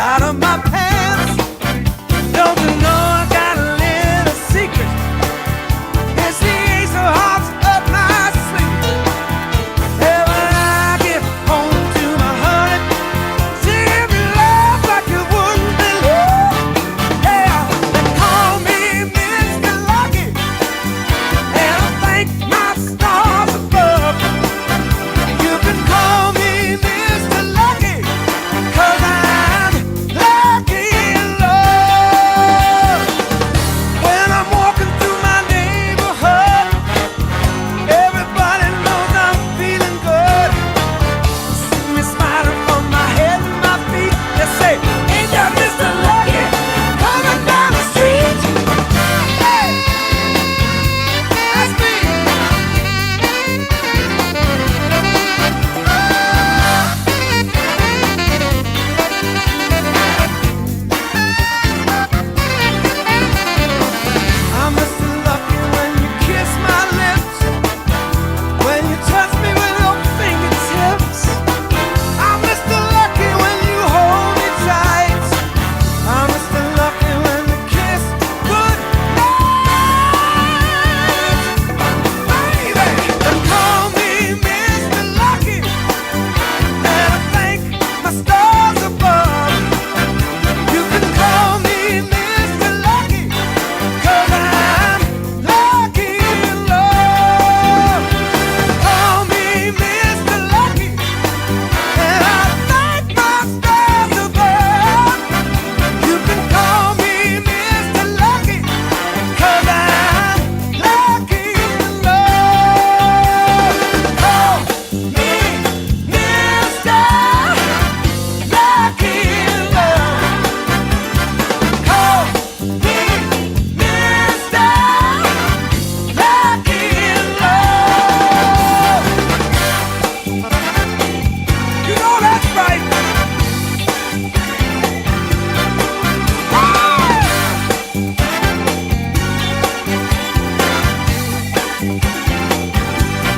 out of my pants. Don't you know I got a little secret? It's the ace of hearts up my sleeve. And when I get home to my honey, she give me love like you wouldn't believe. Yeah, they call me Mr. Lucky, and I thank my stars above. You can call me Mr. Lucky, 'cause I'm lucky in love. When I'm walking through my neighborhood, everybody knows I'm feeling good. See me smiling from my head to my feet. They say, ain't that Mr. Lucky coming down the street? Hey, that's me. I'm Mr. Lucky when you kiss my lips, when you touch me with your fingertips. I'm Mr. Lucky when you hold me tight. I'm Mr. Lucky when you kiss good night. Baby, they call me Mr. Lucky, and I thank my stars above. You can call me Mr. Lucky, 'cause I'm lucky in love. Call me Mr. Lucky, and I thank my stars above. You can call me Mr. Lucky, 'cause I'm lucky in love. Call me Mr. Lucky in love. Call me Mr. Lucky in love. You know that's right.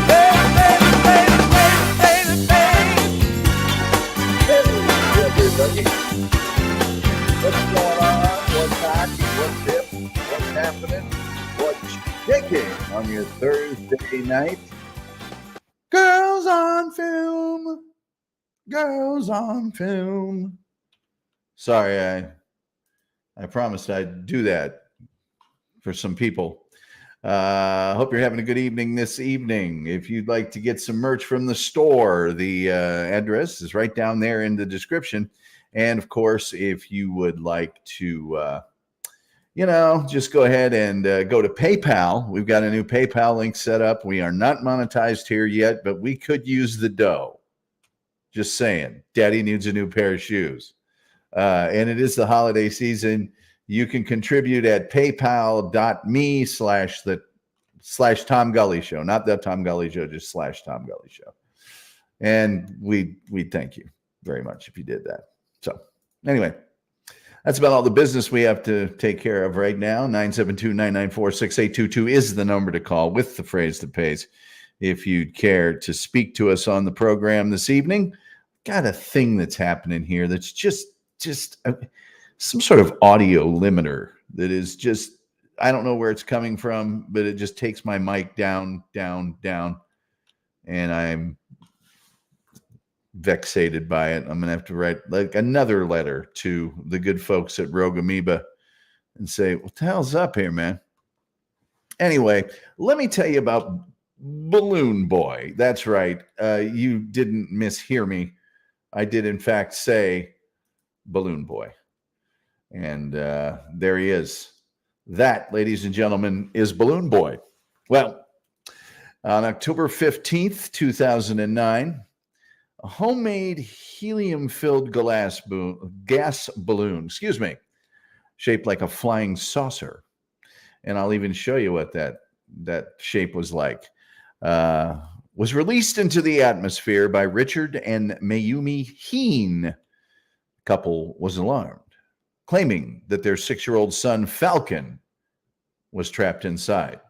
Baby, baby, baby, baby, baby. Everybody, what's going on? What's happening? What's hip? What's happening? What's kicking on your Thursday night? Girls on film. Girls on film. Sorry, I promised I'd do that for some people. Hope you're having a good evening this evening. If you'd like to get some merch from the store, the address is right down there in the description. And of course, if you would like to, just go ahead and go to PayPal. We've got a new PayPal link set up. We are not monetized here yet, but we could use the dough. Just saying, Daddy needs a new pair of shoes. And it is the holiday season. You can contribute at paypal.me/Tom Gully Show, not the Tom Gully Show, just /Tom Gully Show. And we thank you very much if you did that. So anyway, that's about all the business we have to take care of right now. 972-994-6822 is the number to call with the phrase that pays. If you'd care to speak to us on the program this evening, got a thing that's happening here that's just some sort of audio limiter that is just, I don't know where it's coming from, but it just takes my mic down, down, down. And I'm vexated by it. I'm going to have to write like another letter to the good folks at Rogue Amoeba and say, what the hell's up here, man? Anyway, let me tell you about Balloon Boy. That's right. You didn't mishear me. I did, in fact, say Balloon Boy. And there he is. That, ladies and gentlemen, is Balloon Boy. Well, on October 15th, 2009, a homemade helium-filled gas balloon, shaped like a flying saucer. And I'll even show you what that shape was like. Was released into the atmosphere by Richard and Mayumi Heen. The couple was alarmed, claiming that their 6-year-old son, Falcon, was trapped inside.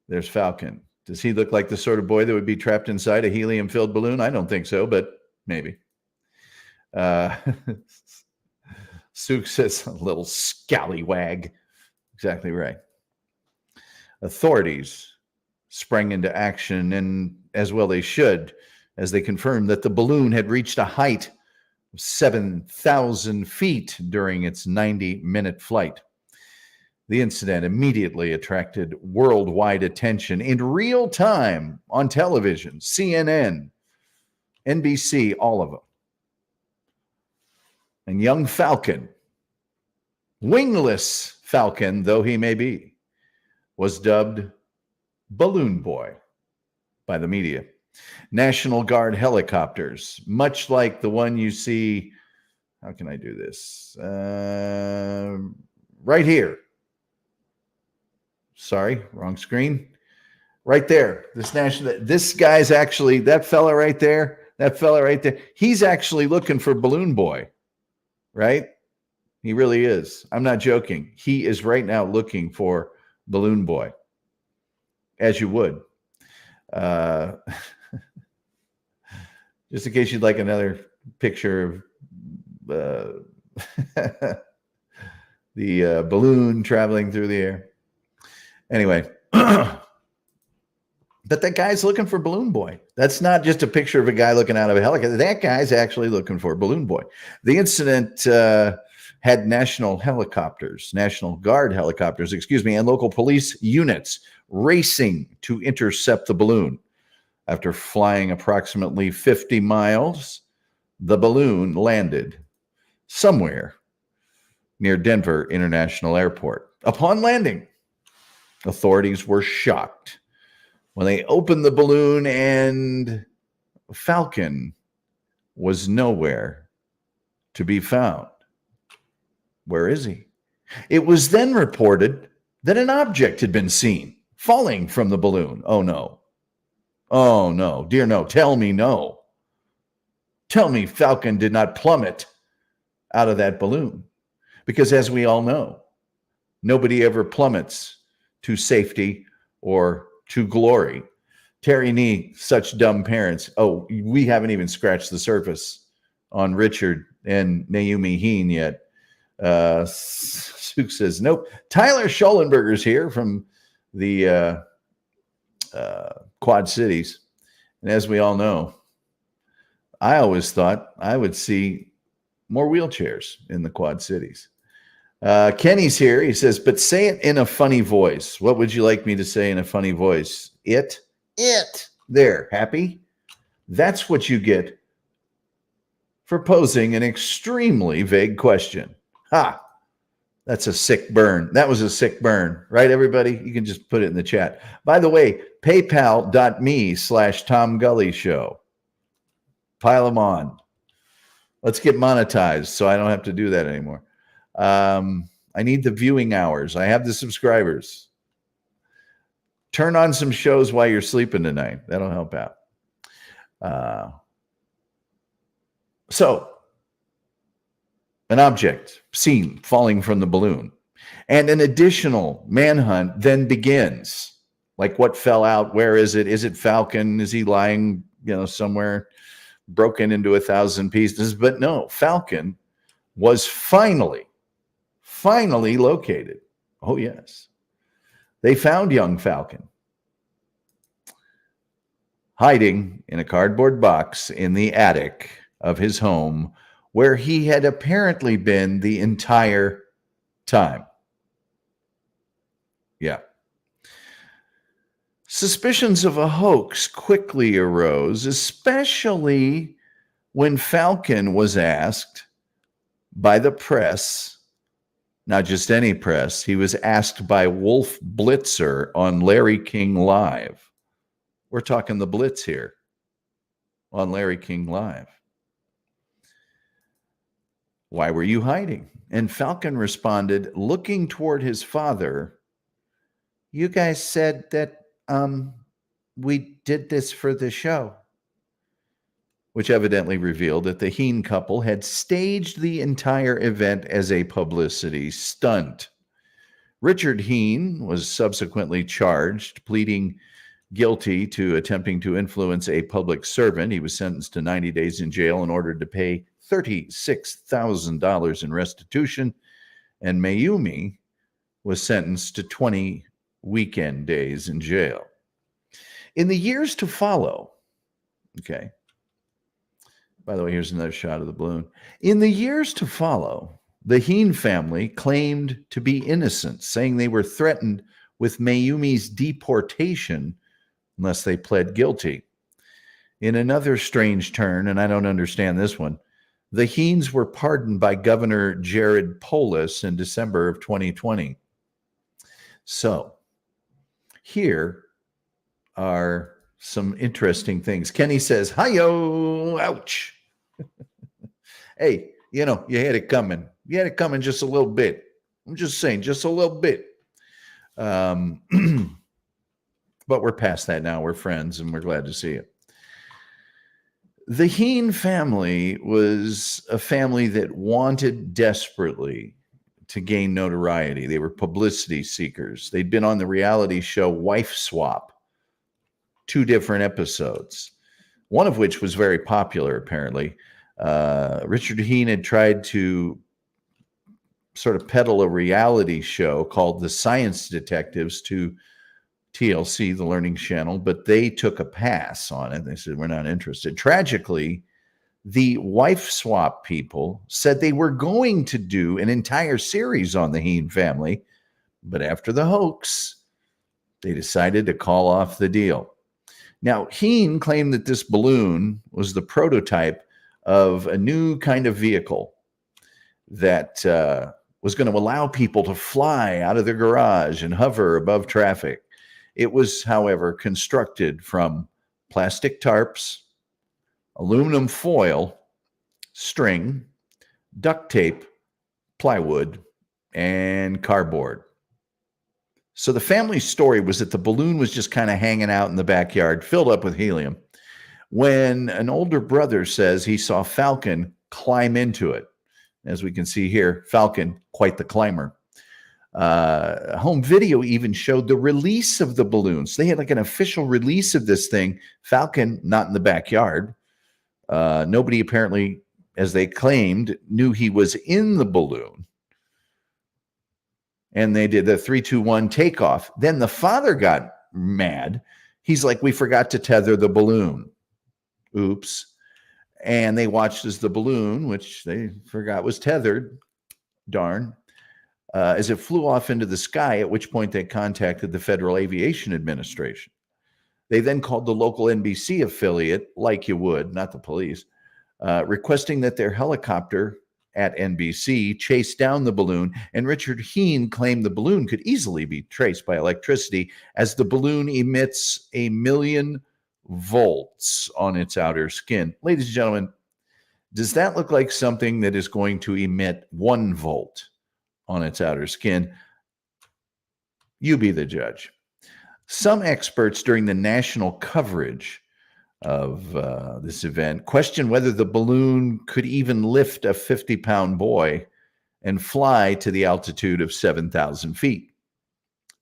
There's Falcon. Does he look like the sort of boy that would be trapped inside a helium-filled balloon? I don't think so, but maybe. Suk says, a little scallywag. Exactly right. Authorities sprang into action, and as well they should, as they confirmed that the balloon had reached a height of 7,000 feet during its 90-minute flight. The incident immediately attracted worldwide attention in real time on television, CNN, NBC, all of them. And young Falcon, wingless Falcon though he may be, was dubbed Balloon Boy by the media. National Guard helicopters, much like the one you see, how can I do this? Right here. Sorry, wrong screen. Right there. This guy's actually, that fella right there, he's actually looking for Balloon Boy, right? He really is. I'm not joking. He is right now looking for Balloon Boy, as you would. Just in case you'd like another picture of the balloon traveling through the air. Anyway, but that guy's looking for Balloon Boy. That's not just a picture of a guy looking out of a helicopter. That guy's actually looking for Balloon Boy. The incident had National Guard helicopters, and local police units racing to intercept the balloon. After flying approximately 50 miles, the balloon landed somewhere near Denver International Airport. Upon landing, authorities were shocked when they opened the balloon and Falcon was nowhere to be found. Where is he? It was then reported that an object had been seen falling from the balloon. Oh no. Oh no, dear no. Tell me no. Tell me Falcon did not plummet out of that balloon. Because as we all know, nobody ever plummets to safety or to glory. Terry Nee, such dumb parents. Oh, we haven't even scratched the surface on Richard and Naomi Heen yet. Suk says, nope. Tyler Schollenberger's here from the Quad Cities. And as we all know, I always thought I would see more wheelchairs in the Quad Cities. Kenny's here. He says, but say it in a funny voice. What would you like me to say in a funny voice? It. There. Happy? That's what you get for posing an extremely vague question. Ha! That's a sick burn. That was a sick burn, right, everybody? You can just put it in the chat. By the way, paypal.me/Tom Gully Show. Pile them on. Let's get monetized so I don't have to do that anymore. I need the viewing hours. I have the subscribers. Turn on some shows while you're sleeping tonight. That'll help out. So, an object seen falling from the balloon, and an additional manhunt then begins. Like, what fell out? Where is it? Is it Falcon? Is he lying, somewhere broken into 1,000 pieces? But no, Falcon was finally located. Oh, yes. They found young Falcon hiding in a cardboard box in the attic of his home, where he had apparently been the entire time. Yeah. Suspicions of a hoax quickly arose, especially when Falcon was asked by the press, not just any press, he was asked by Wolf Blitzer on Larry King Live. We're talking the Blitz here on Larry King Live. Why were you hiding? And Falcon responded, looking toward his father, you guys said that we did this for the show. Which evidently revealed that the Heen couple had staged the entire event as a publicity stunt. Richard Heen was subsequently charged, pleading guilty to attempting to influence a public servant. He was sentenced to 90 days in jail and ordered to pay $36,000 in restitution, and Mayumi was sentenced to 20 weekend days in jail. In the years to follow, okay, by the way, here's another shot of the balloon. In the years to follow, the Heen family claimed to be innocent, saying they were threatened with Mayumi's deportation unless they pled guilty. In another strange turn, and I don't understand this one, the Heens were pardoned by Governor Jared Polis in December of 2020. So, here are some interesting things. Kenny says, hi-yo, ouch. Hey, you had it coming. You had it coming just a little bit. I'm just saying, just a little bit. But we're past that now. We're friends, and we're glad to see you. The Heen family was a family that wanted desperately to gain notoriety. They were publicity seekers. They'd been on the reality show Wife Swap, 2 different episodes, one of which was very popular, apparently. Richard Heen had tried to sort of peddle a reality show called The Science Detectives to TLC, the Learning Channel, but they took a pass on it. They said, we're not interested. Tragically, the Wife Swap people said they were going to do an entire series on the Heen family, but after the hoax, they decided to call off the deal. Now, Heen claimed that this balloon was the prototype of a new kind of vehicle that was going to allow people to fly out of their garage and hover above traffic. It was, however, constructed from plastic tarps, aluminum foil, string, duct tape, plywood, and cardboard. So the family's story was that the balloon was just kind of hanging out in the backyard, filled up with helium, when an older brother says he saw Falcon climb into it. As we can see here, Falcon, quite the climber. Home video even showed the release of the balloons. They had like an official release of this thing. Falcon, not in the backyard. Nobody apparently, as they claimed, knew he was in the balloon. And they did the 3, 2, 1 takeoff. Then the father got mad. He's like, we forgot to tether the balloon. Oops. And they watched as the balloon, which they forgot was tethered, darn, as it flew off into the sky, at which point they contacted the Federal Aviation Administration. They then called the local NBC affiliate, like you would, not the police, requesting that their helicopter at NBC chase down the balloon. And Richard Heen claimed the balloon could easily be traced by electricity, as the balloon emits 1,000,000 volts on its outer skin. Ladies and gentlemen, does that look like something that is going to emit 1 volt on its outer skin? You be the judge. Some experts during the national coverage of this event questioned whether the balloon could even lift a 50-pound boy and fly to the altitude of 7,000 feet.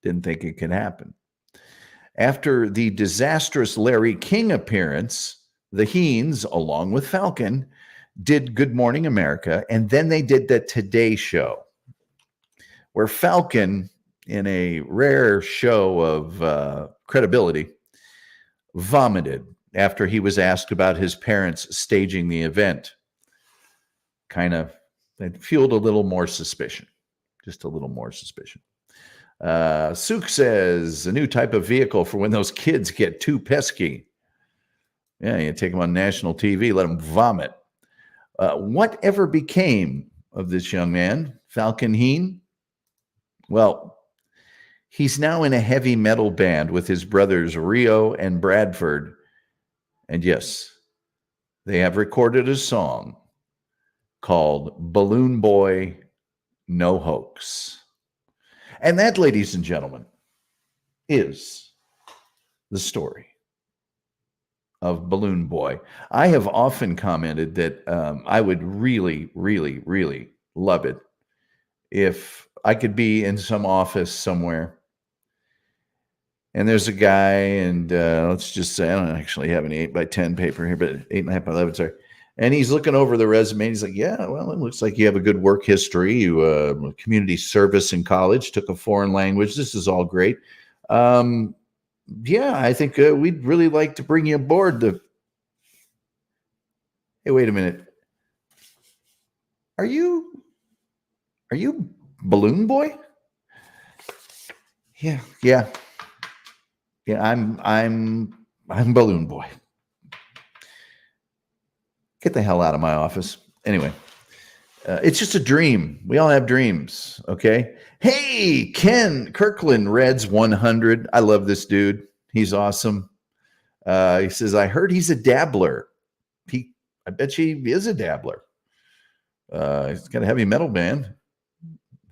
Didn't think it could happen. After the disastrous Larry King appearance, the Heens, along with Falcon, did Good Morning America, and then they did the Today Show, where Falcon, in a rare show of credibility, vomited after he was asked about his parents staging the event. That fueled a little more suspicion, just a little more suspicion. Sook says, a new type of vehicle for when those kids get too pesky. Yeah, you take them on national TV, let them vomit. Whatever became of this young man, Falcon Heen? Well, he's now in a heavy metal band with his brothers Rio and Bradford. And yes, they have recorded a song called Balloon Boy, No Hoax. And that, ladies and gentlemen, is the story of Balloon Boy. I have often commented that I would really, really, really love it if I could be in some office somewhere and there's a guy, and let's just say, I don't actually have any 8x10 paper here, but 8.5 by 11, sorry. And he's looking over the resume. He's like, yeah, well, it looks like you have a good work history. You community service in college, took a foreign language. This is all great. Yeah, I think we'd really like to bring you aboard. Hey, wait a minute. Are you Balloon Boy? Yeah. I'm Balloon Boy. Get the hell out of my office. Anyway, it's just a dream. We all have dreams. Okay. Hey, Ken Kirkland, Reds 100. I love this dude. He's awesome. He says, I heard he's a dabbler. I bet he is a dabbler. He's got a heavy metal band.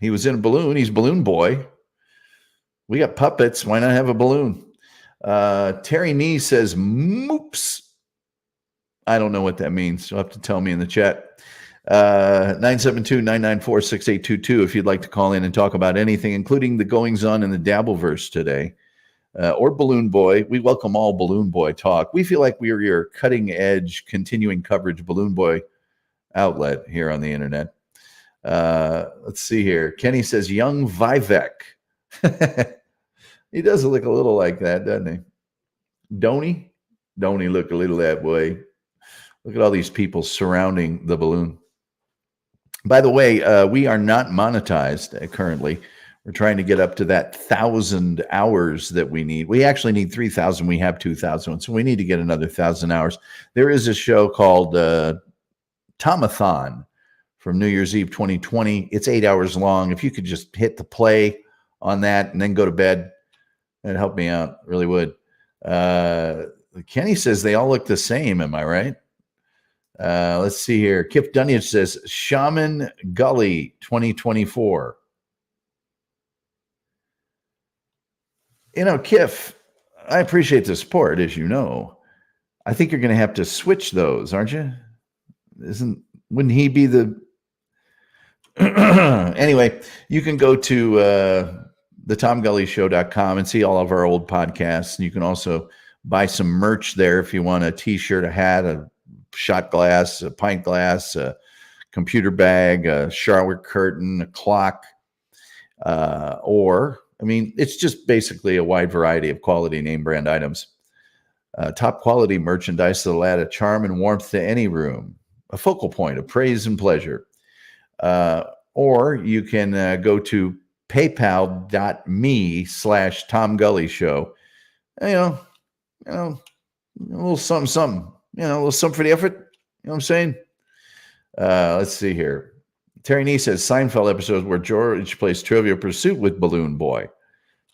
He was in a balloon. He's Balloon Boy. We got puppets. Why not have a balloon? Terry Nee says, moops. I don't know what that means. You'll have to tell me in the chat. 972-994-6822 if you'd like to call in and talk about anything, including the goings-on in the Dabbleverse today. Or Balloon Boy. We welcome all Balloon Boy talk. We feel like we are your cutting-edge, continuing coverage Balloon Boy outlet here on the internet. Let's see here. Kenny says, young Vivek. He does look a little like that, doesn't he? Don't he? Don't he look a little that way? Look at all these people surrounding the balloon. By the way, we are not monetized currently. We're trying to get up to that 1,000 hours that we need. We actually need 3,000. We have 2,000. So we need to get another 1,000 hours. There is a show called Tomathon from New Year's Eve 2020. It's 8 hours long. If you could just hit the play on that and then go to bed, that'd help me out. Really would. Kenny says they all look the same. Am I right? Let's see here. Kip Dunyich says Shaman Gully 2024. You know, Kiff, I appreciate the support, as you know. I think you're going to have to switch those, aren't you? Wouldn't he be the... Anyway, you can go to thetomgullyshow.com and see all of our old podcasts. And you can also buy some merch there if you want a t-shirt, a hat, a shot glass, a pint glass, a computer bag, a shower curtain, a clock, it's just basically a wide variety of quality name brand items. Top quality merchandise that'll add a charm and warmth to any room, a focal point of praise and pleasure. Or you can go to paypal.me/Tom Gully Show. A little something, a little something for the effort. You know what I'm saying? Let's see here. Terry Nee says Seinfeld episodes where George plays Trivial Pursuit with Balloon Boy.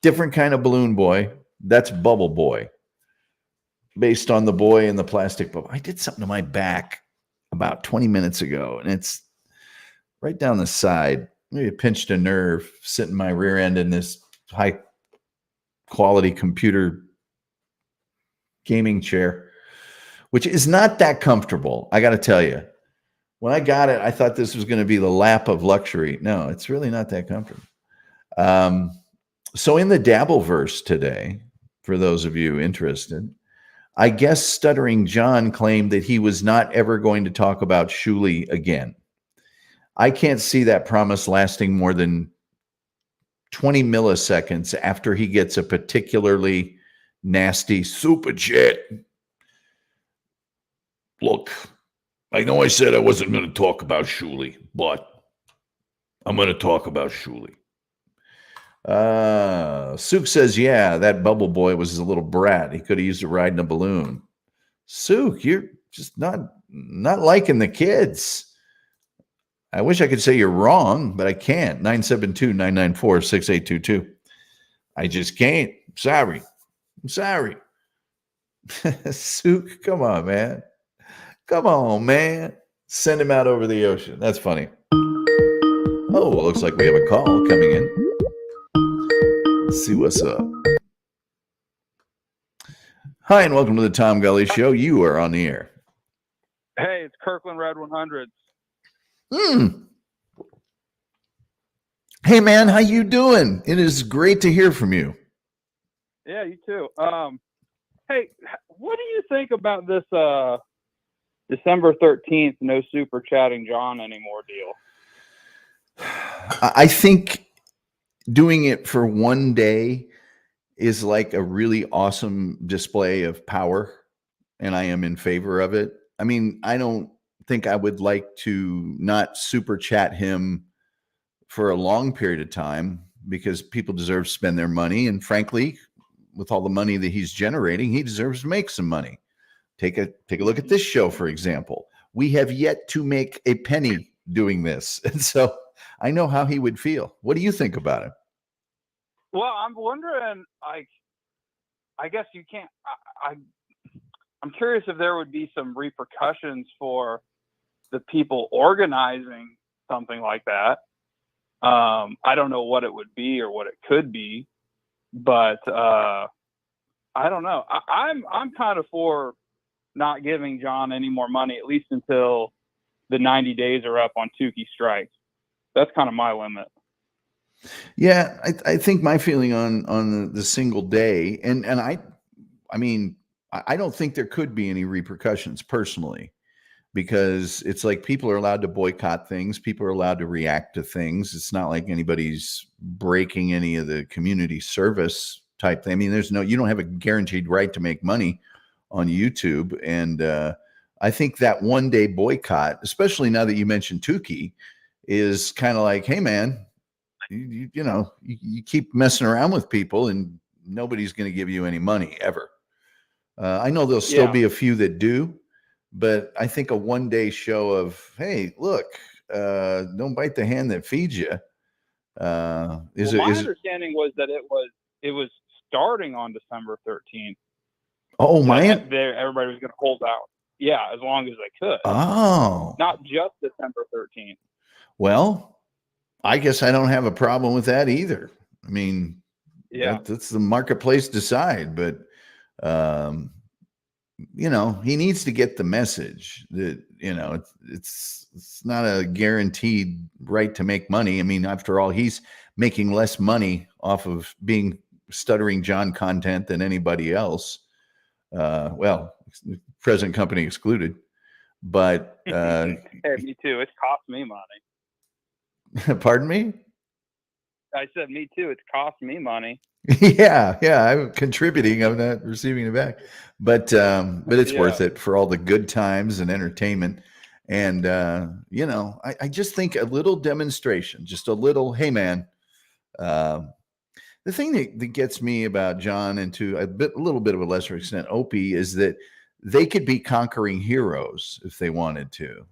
Different kind of Balloon Boy. That's Bubble Boy. Based on the boy in the plastic bubble. I did something to my back about 20 minutes ago, and it's right down the side. Maybe I pinched a nerve sitting my rear end in this high quality computer gaming chair, which is not that comfortable. I got to tell you, when I got it, I thought this was going to be the lap of luxury. No, it's really not that comfortable. So in the Dabbleverse today, for those of you interested, I guess Stuttering John claimed that he was not ever going to talk about Shuli again. I can't see that promise lasting more than 20 milliseconds after he gets a particularly nasty super chat. Look, I know I said I wasn't going to talk about Shuli, but I'm going to talk about Shuli. Sook says, yeah, that Bubble Boy was a little brat. He could have used a ride in a balloon. Sook, you're just not liking the kids. I wish I could say you're wrong, but I can't. 972-994-6822. I just can't. I'm sorry. Sook, come on, man. Come on, man. Send him out over the ocean. That's funny. Oh, looks like we have a call coming in. Let's see what's up. Hi, and welcome to the Tom Gully Show. You are on the air. Hey, it's Kirkland Red 100s. Hey, man, how you doing? It is great to hear from you. Yeah, you too. Hey, what do you think about this December 13th, no super chatting John anymore deal. I think doing it for one day is like a really awesome display of power, and I am in favor of it. I mean, I don't think I would like to not super chat him for a long period of time, because people deserve to spend their money. And frankly, with all the money that he's generating, he deserves to make some money. Take a look at this show, for example. We have yet to make a penny doing this. And so I know how he would feel. What do you think about it? Well, I'm wondering, I guess you can't, I'm curious if there would be some repercussions for the people organizing something like that. I don't know what it would be or what it could be, but I don't know. I'm kind of for not giving John any more money, at least until the 90 days are up on Tukey strikes. That's kind of my limit. Yeah, I think my feeling on the single day, and I mean, I don't think there could be any repercussions personally, because it's like people are allowed to boycott things. People are allowed to react to things. It's not like anybody's breaking any of the community service type thing. I mean, you don't have a guaranteed right to make money on YouTube. And I think that one day boycott, especially now that you mentioned Tukey, is kind of like, hey man, you keep messing around with people and nobody's going to give you any money ever. I know there'll still be a few that do, but I think a one-day show of, hey, look, don't bite the hand that feeds you. My understanding was that it was starting on December 13th. Oh, everybody was going to hold out. Yeah, as long as they could. Oh. Not just December 13th. Well, I guess I don't have a problem with that either. I mean, that's the marketplace decide, but he needs to get the message that, it's not a guaranteed right to make money. I mean, after all, he's making less money off of being Stuttering John content than anybody else. Well, present company excluded, but hey, me too. It's cost me money. Pardon me? I said, me too. It's cost me money. Yeah. I'm contributing. I'm not receiving it back, but it's worth it for all the good times and entertainment. And I just think a little demonstration, just a little, hey man. The thing that gets me about John, and to a little bit of a lesser extent Opie, is that they could be conquering heroes if they wanted to.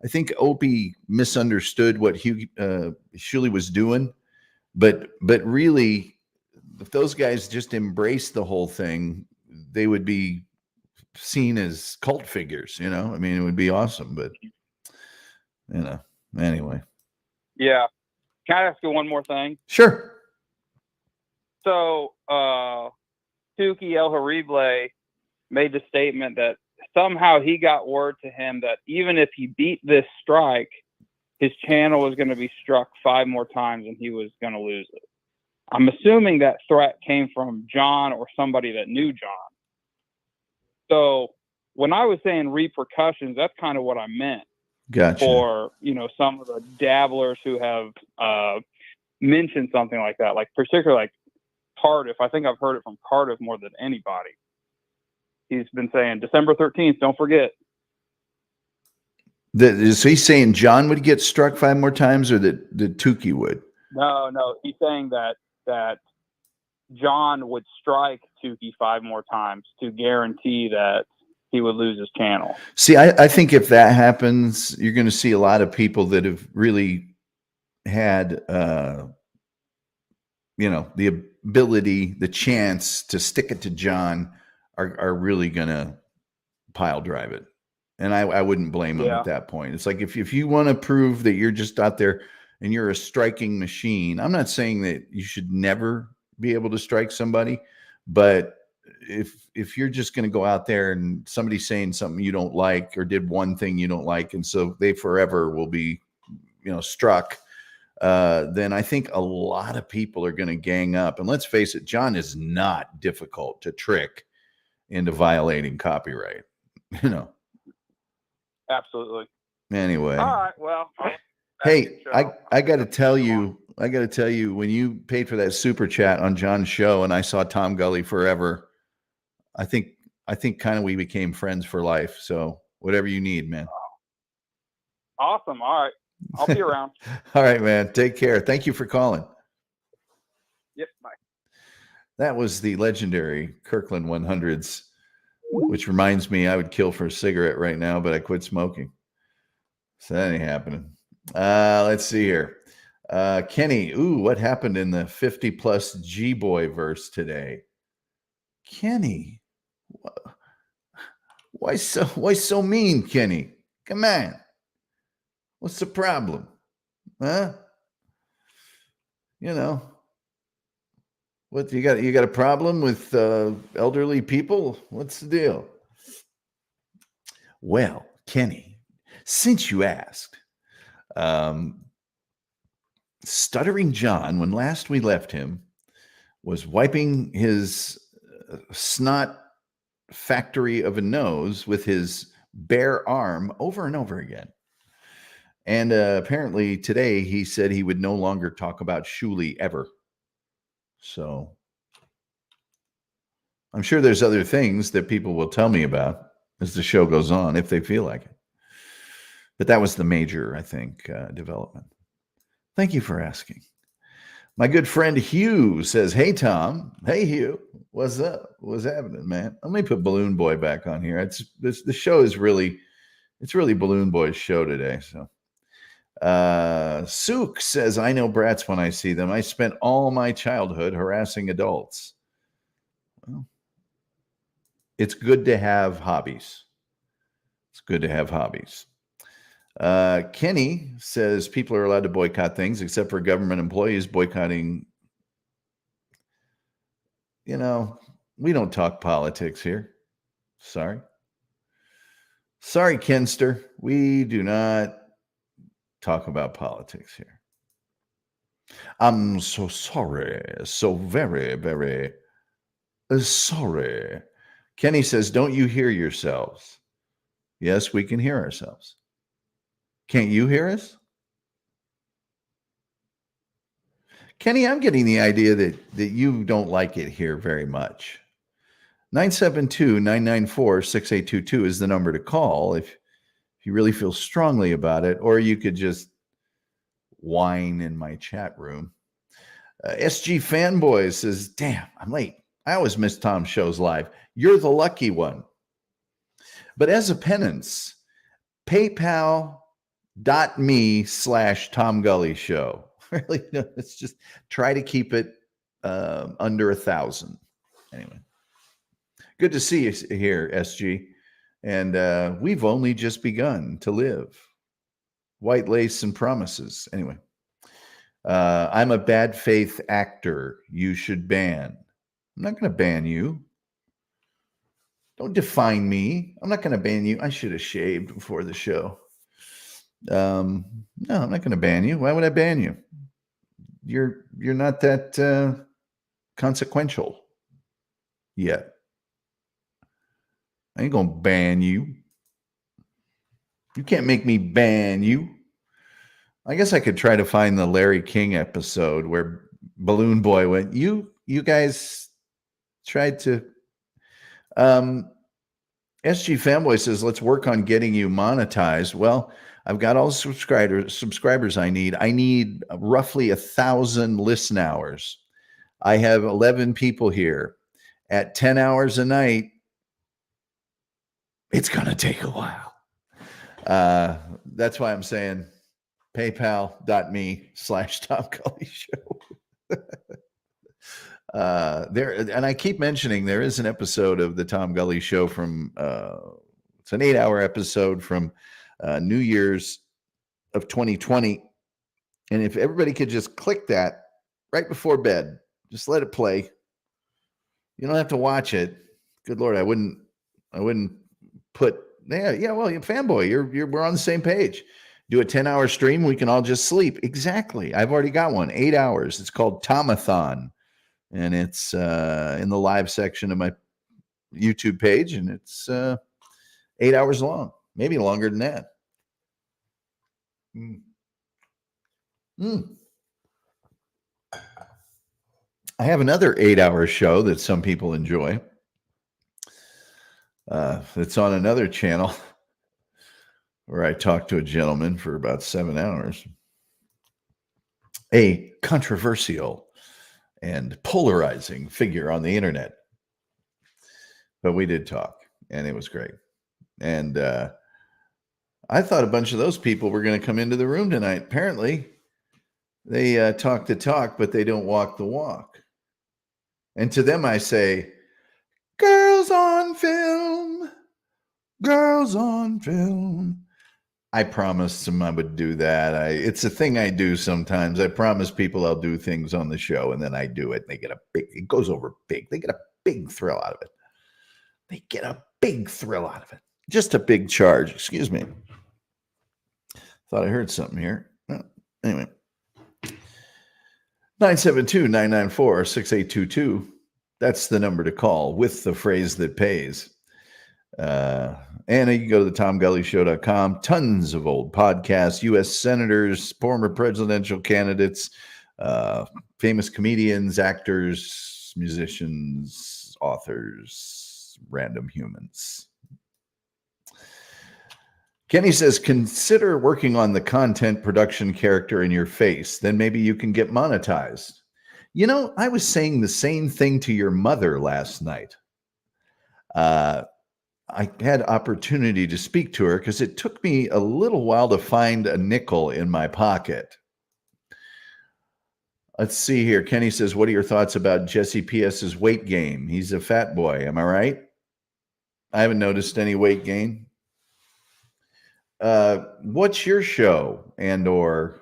I think Opie misunderstood what Shuley was doing, but really, if those guys just embraced the whole thing, they would be seen as cult figures. I mean, it would be awesome. But anyway. Yeah. Can I ask you one more thing? Sure. So, Tukey El Horrible made the statement that somehow he got word to him that even if he beat this strike, his channel was going to be struck 5 more times and he was going to lose it. I'm assuming that threat came from John or somebody that knew John. So when I was saying repercussions, that's kind of what I meant. Gotcha. For, some of the dabblers who have mentioned something like that, like particularly like Cardiff. I think I've heard it from Cardiff more than anybody. He's been saying December 13th, don't forget. Is he saying John would get struck 5 more times, or that Tukey would? No. He's saying that John would strike Tukey 5 more times to guarantee that he would lose his channel. See, I think if that happens, you're going to see a lot of people that have really had, the ability, the chance to stick it to John are really going to pile drive it. And I wouldn't blame them at that point. It's like, if you want to prove that you're just out there and you're a striking machine, I'm not saying that you should never be able to strike somebody, but if you're just going to go out there and somebody's saying something you don't like or did one thing you don't like, and so they forever will be, struck, then I think a lot of people are going to gang up. And let's face it, John is not difficult to trick into violating copyright. Absolutely. Anyway. All right. Well. Hey, show. I got to tell you, when you paid for that super chat on John's show and I saw Tom Gully forever, I think kind of we became friends for life. So whatever you need, man. Awesome. All right. I'll be around. All right, man. Take care. Thank you for calling. Yep. Bye. That was the legendary Kirkland 100s, which reminds me I would kill for a cigarette right now, but I quit smoking. So that ain't happening. Let's see here. Kenny, what happened in the 50 plus G-Boy verse today? Kenny, why so mean, Kenny? Come on. What's the problem? Huh? You know, what you got a problem with elderly people? What's the deal? Well, Kenny, since you asked, Stuttering John, when last we left him, was wiping his snot factory of a nose with his bare arm over and over again. And apparently today he said he would no longer talk about Shuli ever. So I'm sure there's other things that people will tell me about as the show goes on, if they feel like it. But that was the major, I think, development. Thank you for asking. My good friend Hugh says, "Hey, Tom." Hey, Hugh. What's up? What's happening, man? Let me put Balloon Boy back on here. The show is really, it's really Balloon Boy's show today. So Sook says, "I know brats when I see them. I spent all my childhood harassing adults." Well, it's good to have hobbies. It's good to have hobbies. Kenny says people are allowed to boycott things except for government employees boycotting. You know, we don't talk politics here. Sorry, Kenster. We do not talk about politics here. I'm so sorry. So very, very sorry. Kenny says, "Don't you hear yourselves?" Yes, we can hear ourselves. Can't you hear us? Kenny, I'm getting the idea that you don't like it here very much. 972-994-6822 is the number to call if you really feel strongly about it, or you could just whine in my chat room. SG Fanboy says, "Damn, I'm late. I always miss Tom's shows live. You're the lucky one. But as a penance, PayPal.me/Tom Gully Show. Really, no, let's just try to keep it under 1,000. Anyway, good to see you here, SG. And we've only just begun to live. White lace and promises. Anyway, I'm a bad faith actor. You should ban. I'm not going to ban you. Don't define me. I'm not going to ban you. I should have shaved before the show. No, I'm not going to ban you. Why would I ban you? You're not that consequential yet. I ain't going to ban you. You can't make me ban you. I guess I could try to find the Larry King episode where Balloon Boy went, you guys tried to... SG Fanboy says, "Let's work on getting you monetized." Well, I've got all the subscribers I need. I need roughly 1,000 listen hours. I have 11 people here. At 10 hours a night, it's going to take a while. That's why I'm saying paypal.me/Tom Gully Show. There, and I keep mentioning there is an episode of the Tom Gully Show from it's an 8-hour episode from New Year's of 2020, and if everybody could just click that right before bed, just let it play. You don't have to watch it. Good Lord, I wouldn't put well, you fanboy, we're on the same page. Do a 10-hour stream, we can all just sleep. Exactly. I've already got one, 8 hours. It's called Tomathon. And it's in the live section of my YouTube page, and it's 8 hours long. Maybe longer than that. Mm. Mm. I have another 8-hour show that some people enjoy. It's on another channel where I talk to a gentleman for about 7 hours. A controversial and polarizing figure on the internet. But we did talk, and it was great. And I thought a bunch of those people were going to come into the room tonight. Apparently, they talk the talk, but they don't walk the walk. And to them, I say, girls on film, girls on film. I promised them I would do that. It's a thing I do sometimes. I promise people I'll do things on the show, and then I do it, and they get it goes over big. They get a big thrill out of it. They get a big thrill out of it. Just a big charge. Excuse me. Thought I heard something here. Anyway. 972-994-6822. That's the number to call with the phrase that pays. And you can go to the TomGullyShow.com. Tons of old podcasts, U.S. senators, former presidential candidates, famous comedians, actors, musicians, authors, random humans. Kenny says, consider working on the content production character in your face. Then maybe you can get monetized. You know, I was saying the same thing to your mother last night. I had opportunity to speak to her because it took me a little while to find a nickel in my pocket. Let's see here. Kenny says, what are your thoughts about Jesse P.S.'s weight gain? He's a fat boy. Am I right? I haven't noticed any weight gain. What's your show or,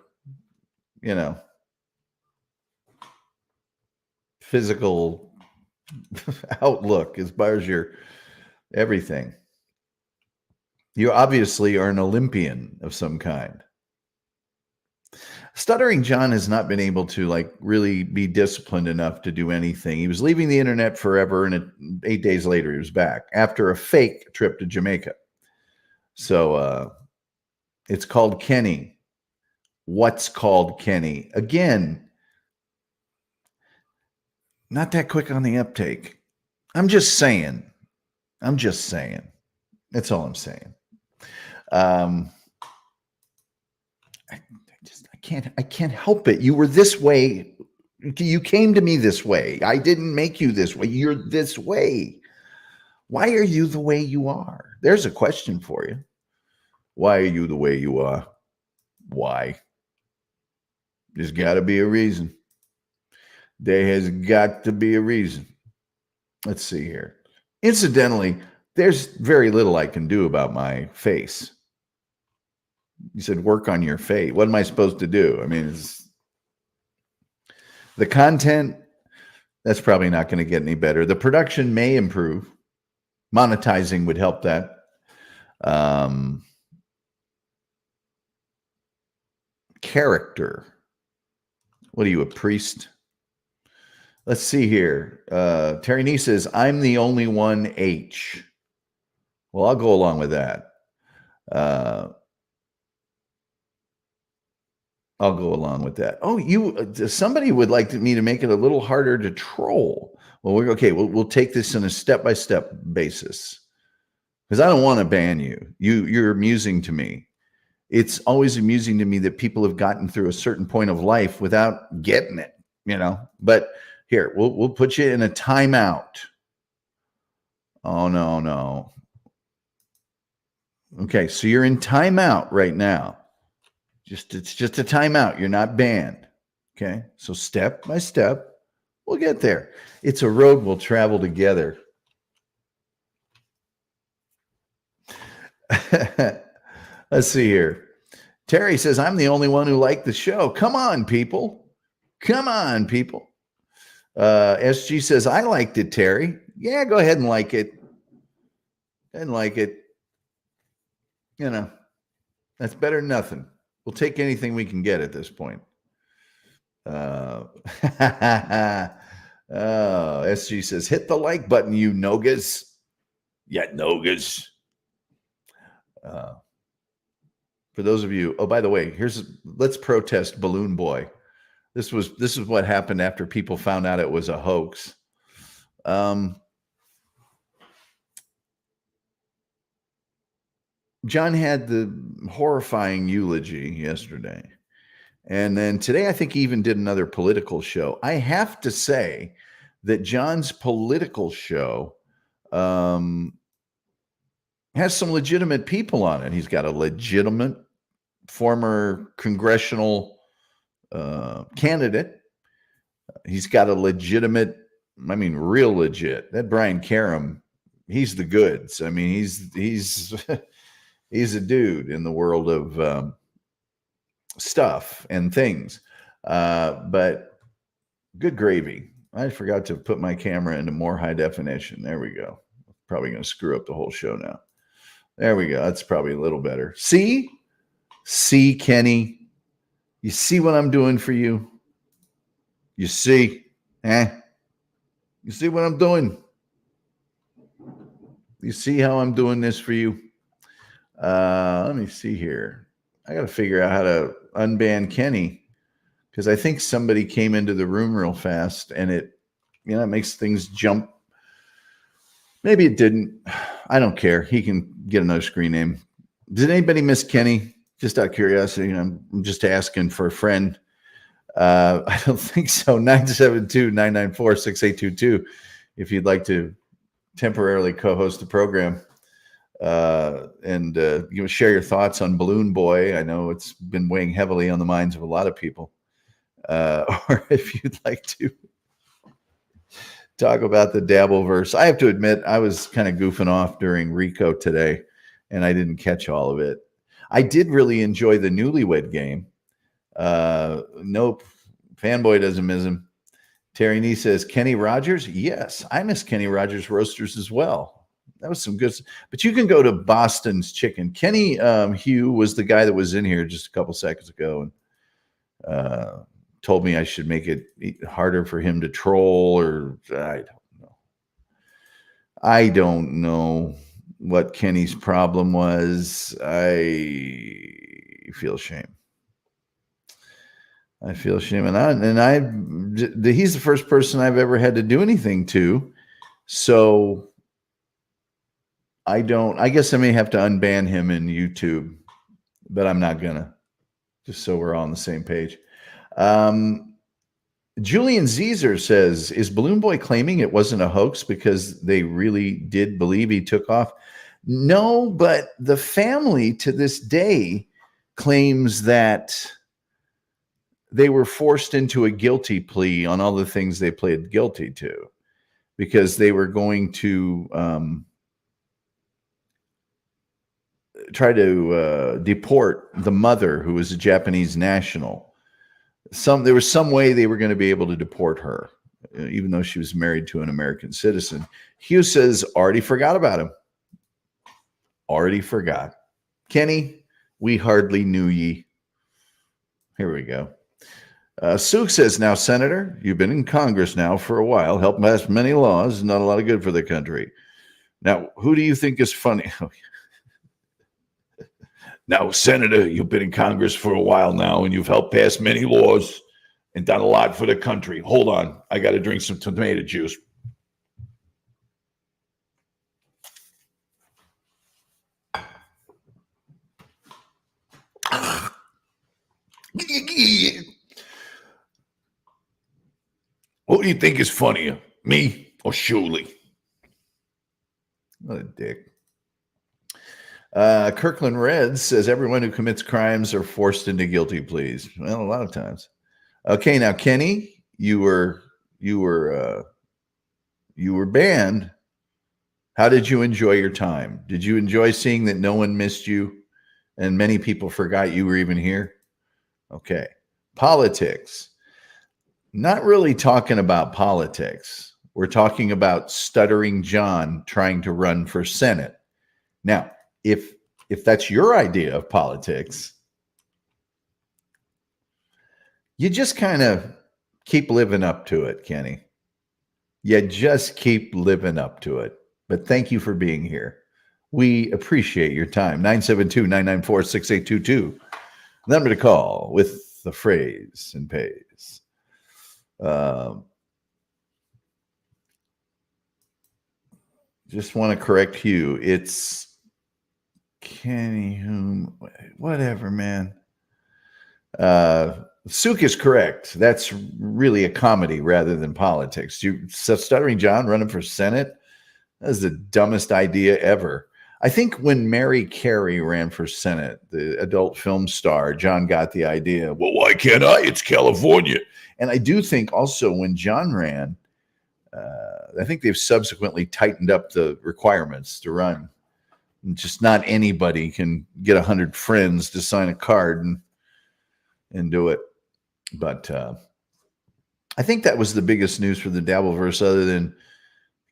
physical outlook as far as your everything? You obviously are an Olympian of some kind. Stuttering John has not been able to really be disciplined enough to do anything. He was leaving the internet forever, and 8 days later he was back after a fake trip to Jamaica. So it's called Kenny. What's called Kenny? Again, not that quick on the uptake. I'm just saying. That's all I'm saying. I can't help it. You were this way. You came to me this way. I didn't make you this way. You're this way. Why are you the way you are? There's a question for you. Why are you the way you are? Why? There's got to be a reason. There has got to be a reason. Let's see here. Incidentally, there's very little I can do about my face. You said work on your face. What am I supposed to do? I mean, the content, that's probably not going to get any better. The production may improve. Monetizing would help that. Character. What are you, a priest? Let's see here. Terry Nee says, I'm the only one H. Well, I'll go along with that. I'll go along with that. Oh, somebody would like me to make it a little harder to troll. Well, we'll take this on a step-by-step basis because I don't want to ban you. You're amusing to me. It's always amusing to me that people have gotten through a certain point of life without getting it, But here, we'll put you in a timeout. Oh, no. Okay, so you're in timeout right now. It's just a timeout. You're not banned. Okay, so step by step, we'll get there. It's a road we'll travel together. Let's see here. Terry says, I'm the only one who liked the show. Come on, people. SG says, I liked it, Terry. Yeah, go ahead and like it. That's better than nothing. We'll take anything we can get at this point. SG says, hit the like button, you nogas. Yeah, nogas. For those of you, oh, by the way, let's protest Balloon Boy. This is what happened after people found out it was a hoax. John had the horrifying eulogy yesterday. And then today, I think he even did another political show. I have to say that John's political show has some legitimate people on it. He's got a legitimate former congressional candidate. He's got a legitimate, real legit. That Brian Karam, he's the goods. He's he's a dude in the world of stuff and things. But good gravy. I forgot to put my camera into more high definition. There we go. Probably going to screw up the whole show now. There we go. That's probably a little better. See, Kenny, you see what I'm doing for you? You see, You see what I'm doing? You see how I'm doing this for you? Let me see here. I got to figure out how to unban Kenny, because I think somebody came into the room real fast and it makes things jump. Maybe it didn't. I don't care. He can get another screen name. Did anybody miss Kenny? Just out of curiosity, I'm just asking for a friend. I don't think so. 972-994-6822 if you'd like to temporarily co-host the program. And share your thoughts on Balloon Boy. I know it's been weighing heavily on the minds of a lot of people. Or if you'd like to talk about the Dabbleverse. I have to admit, I was kind of goofing off during Rico today, and I didn't catch all of it. I did really enjoy the Newlywed Game. Nope, fanboy doesn't miss him. Terry Nee says, Kenny Rogers? Yes, I miss Kenny Rogers roasters as well. That was some good, but you can go to Boston's Chicken. Kenny Hugh was the guy that was in here just a couple seconds ago and told me I should make it harder for him to troll, or I don't know what Kenny's problem was. I feel shame. He's the first person I've ever had to do anything to. So I guess I may have to unban him in YouTube, but I'm not gonna, just so we're all on the same page. Julian Zeezer says, is Balloon Boy claiming it wasn't a hoax because they really did believe he took off? No, but the family to this day claims that they were forced into a guilty plea on all the things they pleaded guilty to, because they were going to try to deport the mother, who was a Japanese national. There was some way they were going to be able to deport her, even though she was married to an American citizen. Hugh says, already forgot about him. Already forgot. Kenny, we hardly knew ye. Here we go. Suk says, now, Senator, you've been in Congress now for a while, helped pass many laws, not a lot of good for the country. Now, who do you think is funny? Now, Senator, you've been in Congress for a while now, and you've helped pass many laws and done a lot for the country. Hold on. I got to drink some tomato juice. Who do you think is funnier, me or Shuley? What a dick. Kirkland Red says everyone who commits crimes are forced into guilty pleas. Well, a lot of times. Okay, now Kenny, you were banned. How did you enjoy your time? Did you enjoy seeing that no one missed you and many people forgot you were even here? Okay. Politics. Not really talking about politics. We're talking about Stuttering John trying to run for Senate. Now, if that's your idea of politics, you just kind of keep living up to it, Kenny. You just keep living up to it. But thank you for being here. We appreciate your time. 972-994-6822. Number to call with the phrase and pays. Just want to correct Hugh. It's Kenny Whom, whatever, man. Suk is correct. That's really a comedy rather than politics. Stuttering John running for Senate? That is the dumbest idea ever. I think when Mary Carey ran for Senate, the adult film star, John got the idea, well, why can't I? It's California. And I do think also when John ran, I think they've subsequently tightened up the requirements to run. Just not anybody can get 100 friends to sign a card and do it. But I think that was the biggest news for the Dabbleverse, other than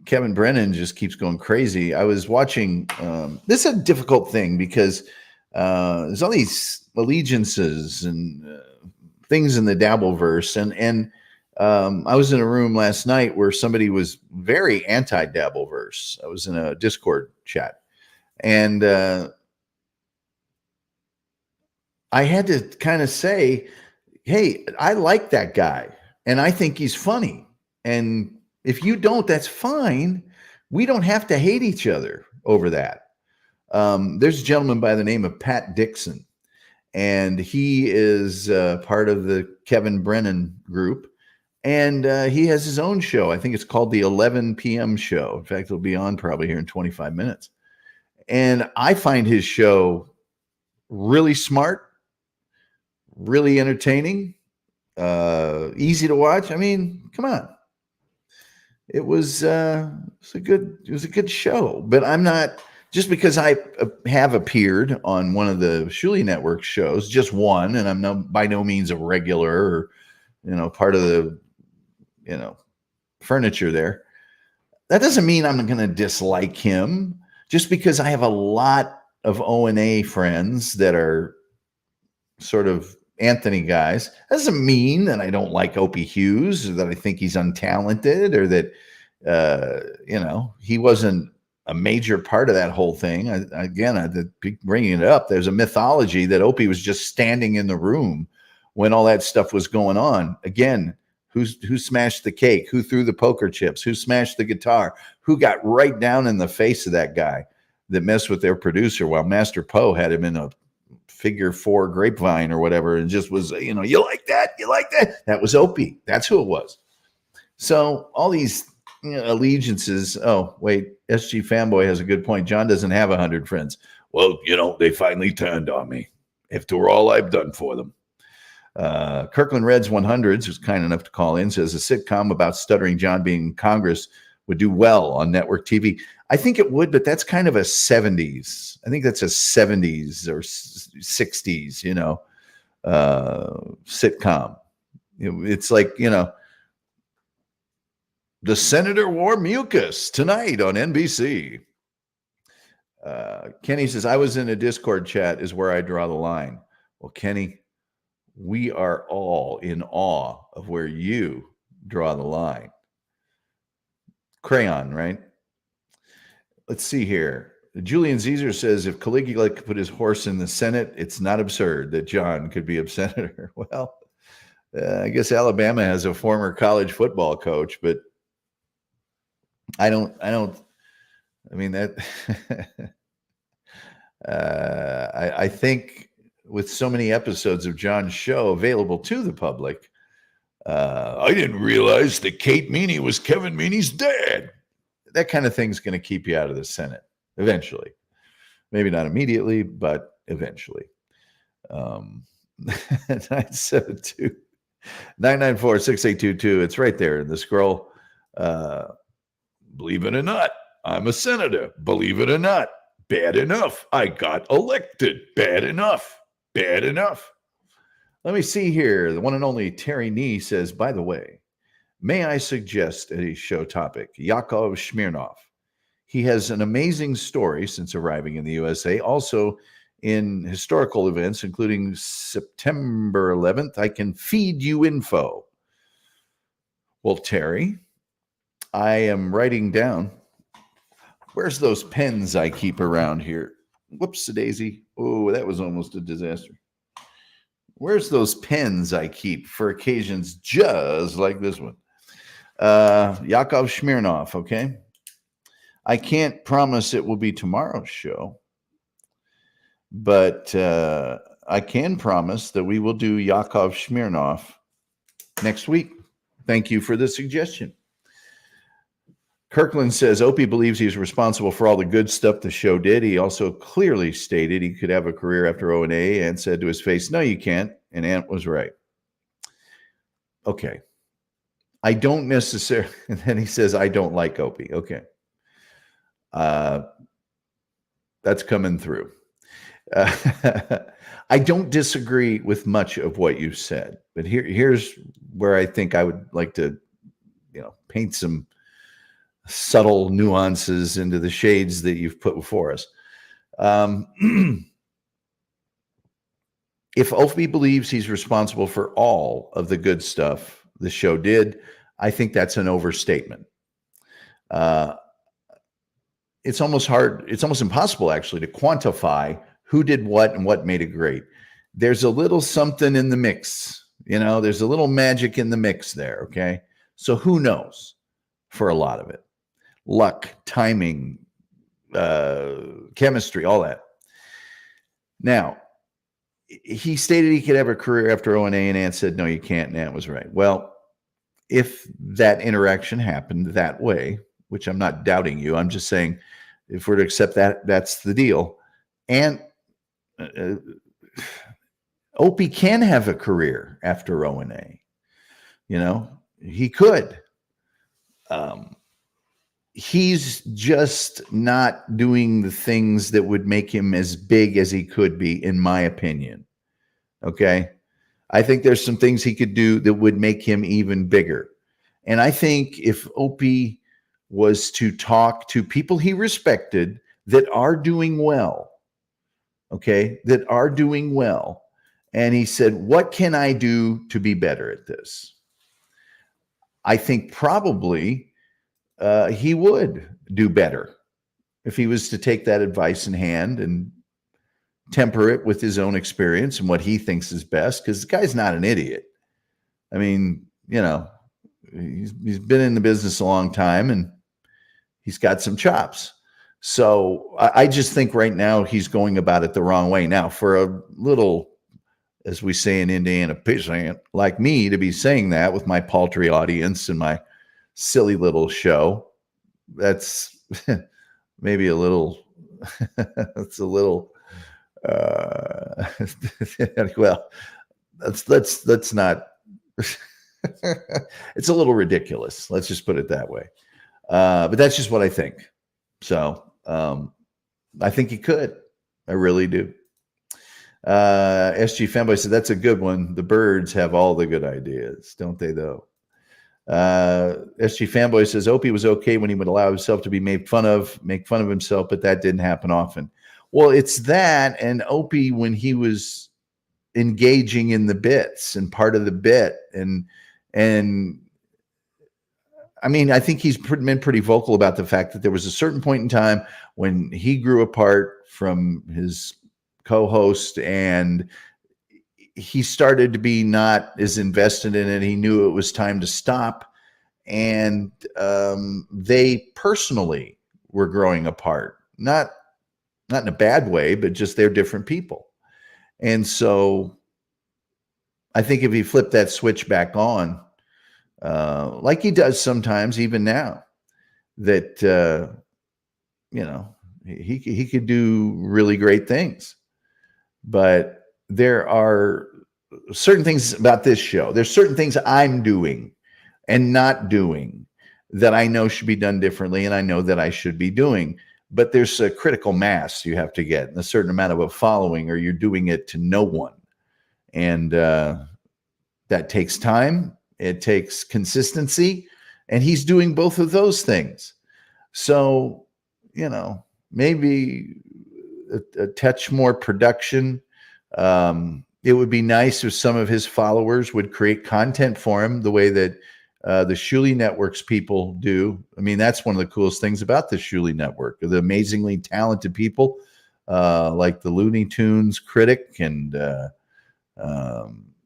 Kevin Brennan just keeps going crazy. I was watching, this is a difficult thing because there's all these allegiances and things in the Dabbleverse. And I was in a room last night where somebody was very anti-Dabbleverse. I was in a Discord chat. And I had to kind of say, hey, I like that guy. And I think he's funny. And if you don't, that's fine. We don't have to hate each other over that. There's a gentleman by the name of Pat Dixon, and he is part of the Kevin Brennan group. And he has his own show. I think it's called the 11 p.m. show. In fact, it'll be on probably here in 25 minutes. And I find his show really smart, really entertaining, easy to watch. I mean, come on. It was a good show, but I'm not, just because I have appeared on one of the Shuli Network shows, just one, and I'm by no means a regular or, part of the, furniture there. That doesn't mean I'm going to dislike him. Just because I have a lot of O&A friends that are sort of Anthony guys, doesn't mean that I don't like Opie Hughes, or that I think he's untalented, or that he wasn't a major part of that whole thing. I bringing it up, there's a mythology that Opie was just standing in the room when all that stuff was going on. Again, who smashed the cake? Who threw the poker chips? Who smashed the guitar? Who got right down in the face of that guy that messed with their producer while Master Poe had him in a figure 4 grapevine or whatever, and just was, you like that? You like that? That was Opie. That's who it was. So all these allegiances. Oh, wait, SG Fanboy has a good point. John doesn't have 100 friends. Well, they finally turned on me after all I've done for them. Kirkland Reds 100s, who's kind enough to call in, says a sitcom about Stuttering John being in Congress would do well on network TV. I think it would, but that's kind of a 70s. I think that's a 70s or 60s, sitcom. It's like, the senator wore mucus tonight on NBC. Kenny says, I was in a Discord chat is where I draw the line. Well, Kenny, we are all in awe of where you draw the line. Crayon, right? Let's see here. Julian Caesar says, if Caligula could put his horse in the Senate, it's not absurd that John could be a senator. Well, I guess Alabama has a former college football coach, but I mean, that I think with so many episodes of John's show available to the public, I didn't realize that Kate Meany was Kevin Meany's dad. That kind of thing's going to keep you out of the Senate eventually. Maybe not immediately, but eventually. 972-994-6822. It's right there in the scroll. Believe it or not, I'm a senator. Believe it or not, bad enough. I got elected. Bad enough. Bad enough. Let me see here. The one and only Terry Nee says, by the way, may I suggest a show topic? Yakov Smirnov. He has an amazing story since arriving in the USA. Also in historical events, including September 11th. I can feed you info. Well, Terry, I am writing down Where's those pens I keep around here? Whoops, daisy. Oh, that was almost a disaster. Where's those pens I keep for occasions just like this one? Yakov Smirnov, okay? I can't promise it will be tomorrow's show, but I can promise that we will do Yakov Smirnov next week. Thank you for the suggestion. Kirkland says Opie believes he's responsible for all the good stuff the show did. He also clearly stated he could have a career after O&A and said to his face, no, you can't. And Ant was right. Okay. I don't necessarily, and then he says, I don't like Opie. Okay. That's coming through. I don't disagree with much of what you said, but here's where I think I would like to, paint some subtle nuances into the shades that you've put before us. If Opie believes he's responsible for all of the good stuff the show did, I think that's an overstatement. It's almost impossible actually to quantify who did what and what made it great. There's a little something in the mix, there's a little magic in the mix there. Okay. So who knows for a lot of it? Luck, timing, chemistry, all that. Now, he stated he could have a career after O&A, and Ant said, no, you can't. And Ant was right. Well, if that interaction happened that way, which I'm not doubting you, I'm just saying if we're to accept that, that's the deal. And Opie can have a career after O&A. He could. He's just not doing the things that would make him as big as he could be, in my opinion. Okay. I think there's some things he could do that would make him even bigger. And I think if Opie was to talk to people he respected that are doing well, okay, that are doing well, and he said, what can I do to be better at this? I think probably he would do better if he was to take that advice in hand and temper it with his own experience and what he thinks is best, because the guy's not an idiot. I mean, he's been in the business a long time and he's got some chops. So I just think right now he's going about it the wrong way. Now, for a little, as we say in Indiana, pissant like me to be saying that with my paltry audience and my silly little show, that's maybe a little, that's a little, well, that's not, it's a little ridiculous. Let's just put it that way. But that's just what I think. So I think he could. I really do. SG Fanboy said, that's a good one. The birds have all the good ideas, don't they, though? SG Fanboy says, Opie was okay when he would allow himself to be make fun of himself, but that didn't happen often. Well, it's that, and Opie when he was engaging in the bits and part of the bit, and I mean, I think he's been pretty vocal about the fact that there was a certain point in time when he grew apart from his co-host and he started to be not as invested in it. He knew it was time to stop. And they personally were growing apart, not in a bad way, but just they're different people. And so I think if he flipped that switch back on, like he does sometimes, even now, that, he could do really great things. But there are certain things about this show. There's certain things I'm doing and not doing that I know should be done differently, and I know that I should be doing. But there's a critical mass you have to get, and a certain amount of a following, or you're doing it to no one. And that takes time. It takes consistency. And he's doing both of those things. So, maybe a touch more production. It would be nice if some of his followers would create content for him the way that the Shuley Network's people do. I mean, that's one of the coolest things about the Shuley Network, the amazingly talented people like the Looney Tunes critic, and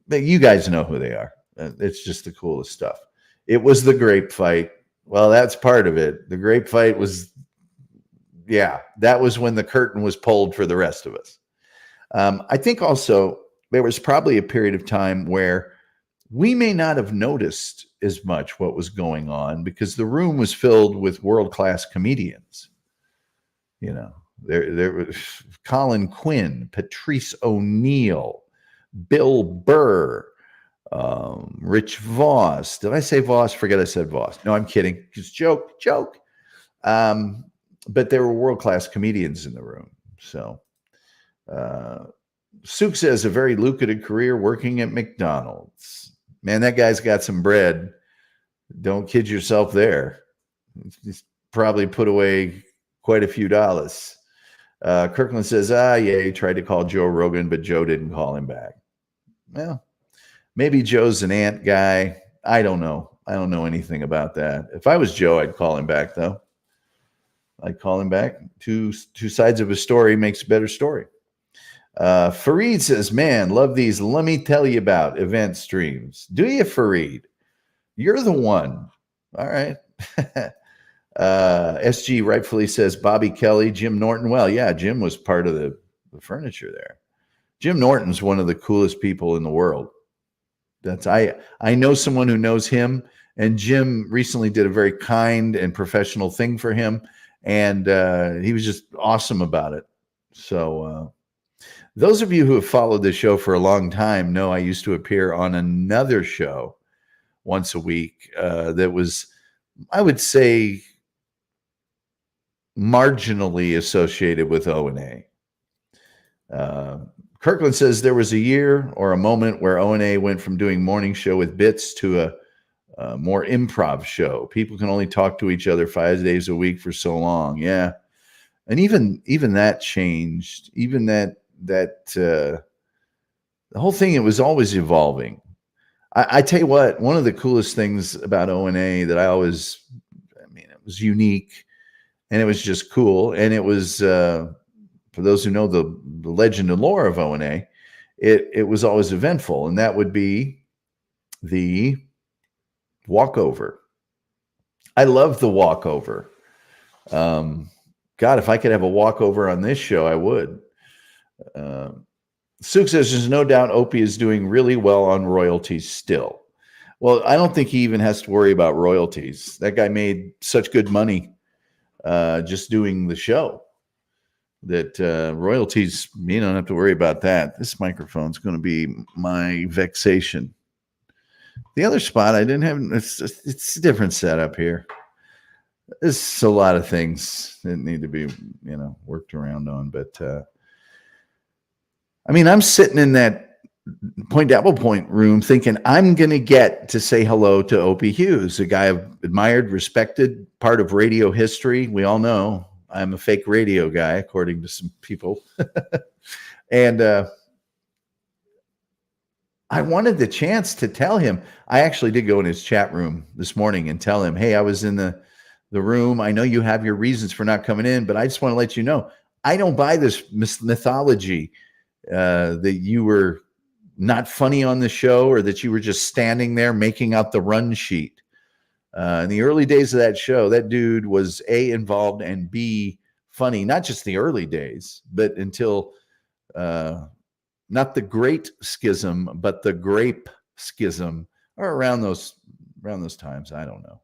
you guys know who they are. It's just the coolest stuff. It was the grape fight. Well, that's part of it. The grape fight was, that was when the curtain was pulled for the rest of us. I think also there was probably a period of time where we may not have noticed as much what was going on because the room was filled with world-class comedians. You know, there was Colin Quinn, Patrice O'Neill, Bill Burr, Rich Voss. Did I say Voss? Forget I said Voss. No, I'm kidding. Just joke. But there were world-class comedians in the room. So Suk says a very lucrative career working at McDonald's. Man, that guy's got some bread. Don't kid yourself there. He's probably put away quite a few dollars. Kirkland says, he tried to call Joe Rogan, but Joe didn't call him back. Well, maybe Joe's an ant guy. I don't know. I don't know anything about that. If I was Joe, I'd call him back, though. I'd call him back. Two sides of a story makes a better story. Fareed says, man, love these let me tell you about event streams. Do you, Fareed? You're the one. All right. SG rightfully says Bobby Kelly, Jim Norton. Well, yeah, Jim was part of the furniture there. Jim Norton's one of the coolest people in the world. I know someone who knows him, and Jim recently did a very kind and professional thing for him, and he was just awesome about it. So those of you who have followed this show for a long time know I used to appear on another show once a week that was, I would say, marginally associated with O&A. Kirkland says there was a year or a moment where O&A went from doing morning show with bits to a more improv show. People can only talk to each other 5 days a week for so long. Yeah. And even that changed. Even that the whole thing, it was always evolving. I tell you what, one of the coolest things about O&A that it was unique and it was just cool. And it was, for those who know the legend and lore of O&A, it was always eventful. And that would be the walkover. I love the walkover. God, if I could have a walkover on this show, I would. Suk says there's no doubt Opie is doing really well on royalties still. Well, I don't think he even has to worry about royalties. That guy made such good money just doing the show that royalties, you don't have to worry about that. This microphone's going to be my vexation. The other spot I didn't have, it's a different setup here. There's a lot of things that need to be, worked around on, but I'm sitting in that Point Apple Point room thinking I'm going to get to say hello to Opie Hughes, a guy I've admired, respected, part of radio history. We all know I'm a fake radio guy, according to some people. And I wanted the chance to tell him. I actually did go in his chat room this morning and tell him, hey, I was in the room. I know you have your reasons for not coming in, but I just want to let you know, I don't buy this mythology that you were not funny on the show or that you were just standing there making out the run sheet. In the early days of that show, that dude was A, involved, and B, funny. Not just the early days, but until not the Great Schism, but the Grape Schism, or around those times. I don't know.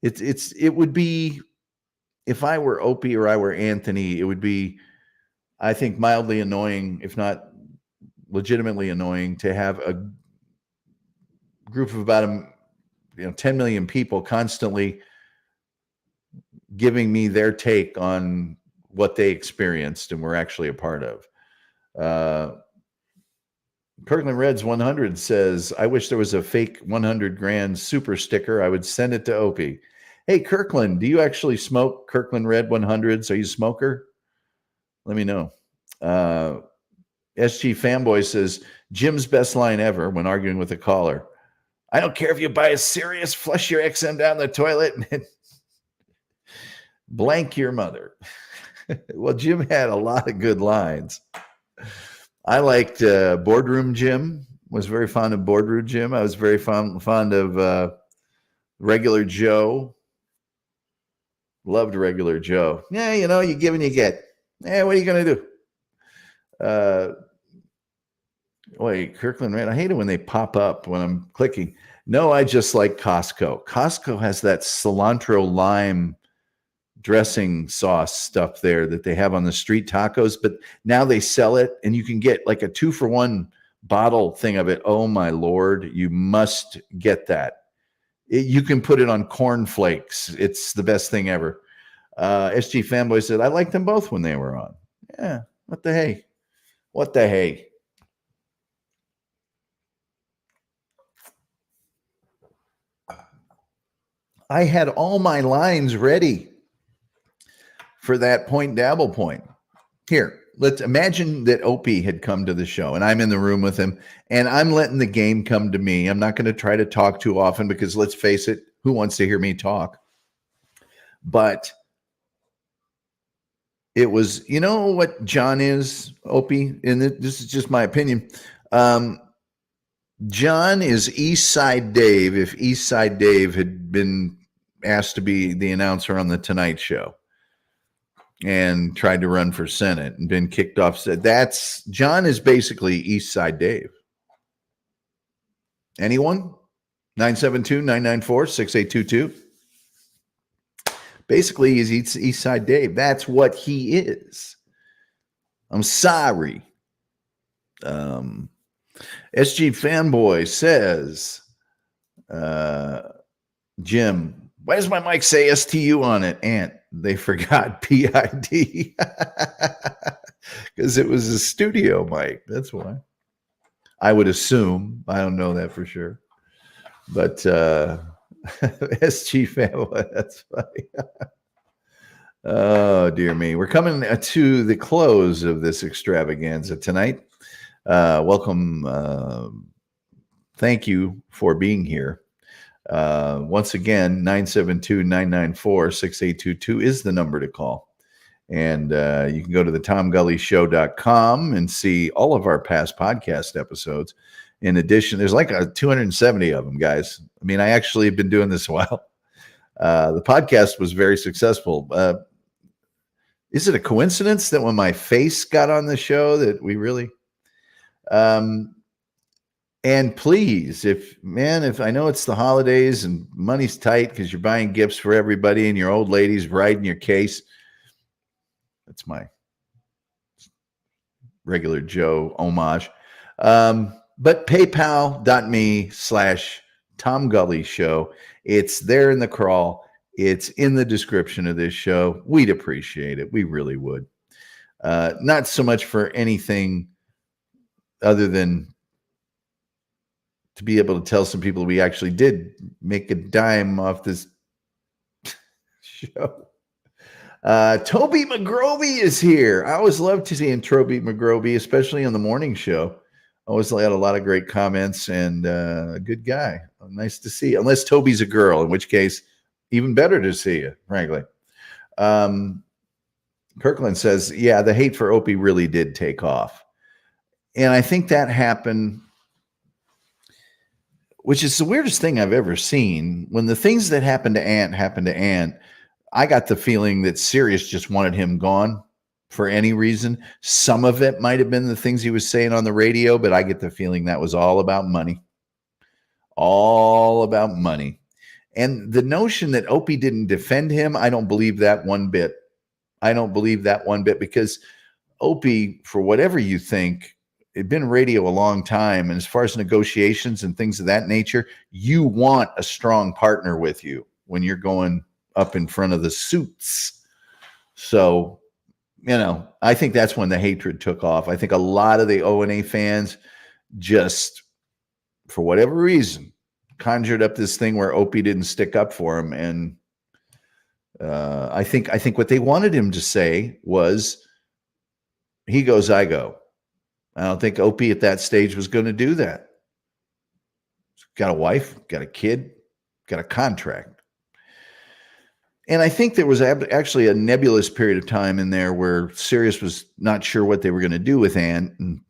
It would be, if I were Opie or I were Anthony, it would be, I think, mildly annoying, if not legitimately annoying, to have a group of about 10 million people constantly giving me their take on what they experienced and were actually a part of. Kirkland Reds 100 says, I wish there was a fake 100 grand super sticker. I would send it to Opie. Hey, Kirkland, do you actually smoke Kirkland Red 100s? Are you a smoker? Let me know. SG Fanboy says, Jim's best line ever when arguing with a caller. I don't care if you buy a Sirius, flush your XM down the toilet, and blank your mother. Well, Jim had a lot of good lines. I liked Boardroom Jim. Was very fond of Boardroom Jim. I was very fond of Regular Joe. Loved Regular Joe. Yeah, you give and you get. Yeah, what are you going to do? Wait, Kirkland, right? I hate it when they pop up when I'm clicking. No, I just like Costco. Costco has that cilantro lime dressing sauce stuff there that they have on the street tacos, but now they sell it and you can get like a 2-for-1 bottle thing of it. Oh my Lord, you must get that. You can put it on corn flakes. It's the best thing ever. SG Fanboy said, I liked them both when they were on. Yeah, what the hey? What the hey? I had all my lines ready for that point dabble point. Here, let's imagine that Opie had come to the show and I'm in the room with him and I'm letting the game come to me. I'm not going to try to talk too often because let's face it, who wants to hear me talk? But it was, what John is, Opie, and this is just my opinion. John is East Side Dave if East Side Dave had been asked to be the announcer on the Tonight Show and tried to run for Senate and been kicked off. That's John is basically East Side Dave. Anyone? 972-994-6822. Basically, he's East Side Dave. That's what he is. I'm sorry. SG Fanboy says, Jim, why does my mic say STU on it? Ant, they forgot PID. Because it was a studio mic. That's why. I would assume. I don't know that for sure. But SG Fanboy, that's funny. Oh, dear me. We're coming to the close of this extravaganza tonight. Welcome. Thank you for being here. Once again, 972-994-6822 is the number to call. And you can go to the TomGullyShow.com and see all of our past podcast episodes. In addition, there's like 270 of them, guys. I mean, I actually have been doing this a while. The podcast was very successful. Is it a coincidence that when my face got on the show that we really... And please, if I know it's the holidays and money's tight because you're buying gifts for everybody and your old lady's riding your case. That's my Regular Joe homage. But paypal.me/Tom Gully Show. It's there in the crawl. It's in the description of this show. We'd appreciate it. We really would. Not so much for anything other than to be able to tell some people we actually did make a dime off this show. Toby McGrovey is here. I always love to see Toby McGrovey, especially on the morning show. Always had a lot of great comments and a good guy. Nice to see you. Unless Toby's a girl, in which case, even better to see you, frankly. Kirkland says, yeah, the hate for Opie really did take off. And I think that happened, which is the weirdest thing I've ever seen. When the things that happened to Ant, I got the feeling that Sirius just wanted him gone for any reason. Some of it might have been the things he was saying on the radio, but I get the feeling that was all about money. All about money. And the notion that Opie didn't defend him, I don't believe that one bit. I don't believe that one bit because Opie, for whatever you think, had been radio a long time. And as far as negotiations and things of that nature, you want a strong partner with you when you're going up in front of the suits. So, I think that's when the hatred took off. I think a lot of the O&A fans just, for whatever reason, conjured up this thing where Opie didn't stick up for him. And I think what they wanted him to say was, he goes, I go. I don't think Opie at that stage was going to do that. got a wife, got a kid, got a contract. And I think there was actually a nebulous period of time in there where Sirius was not sure what they were going to do with Ant, and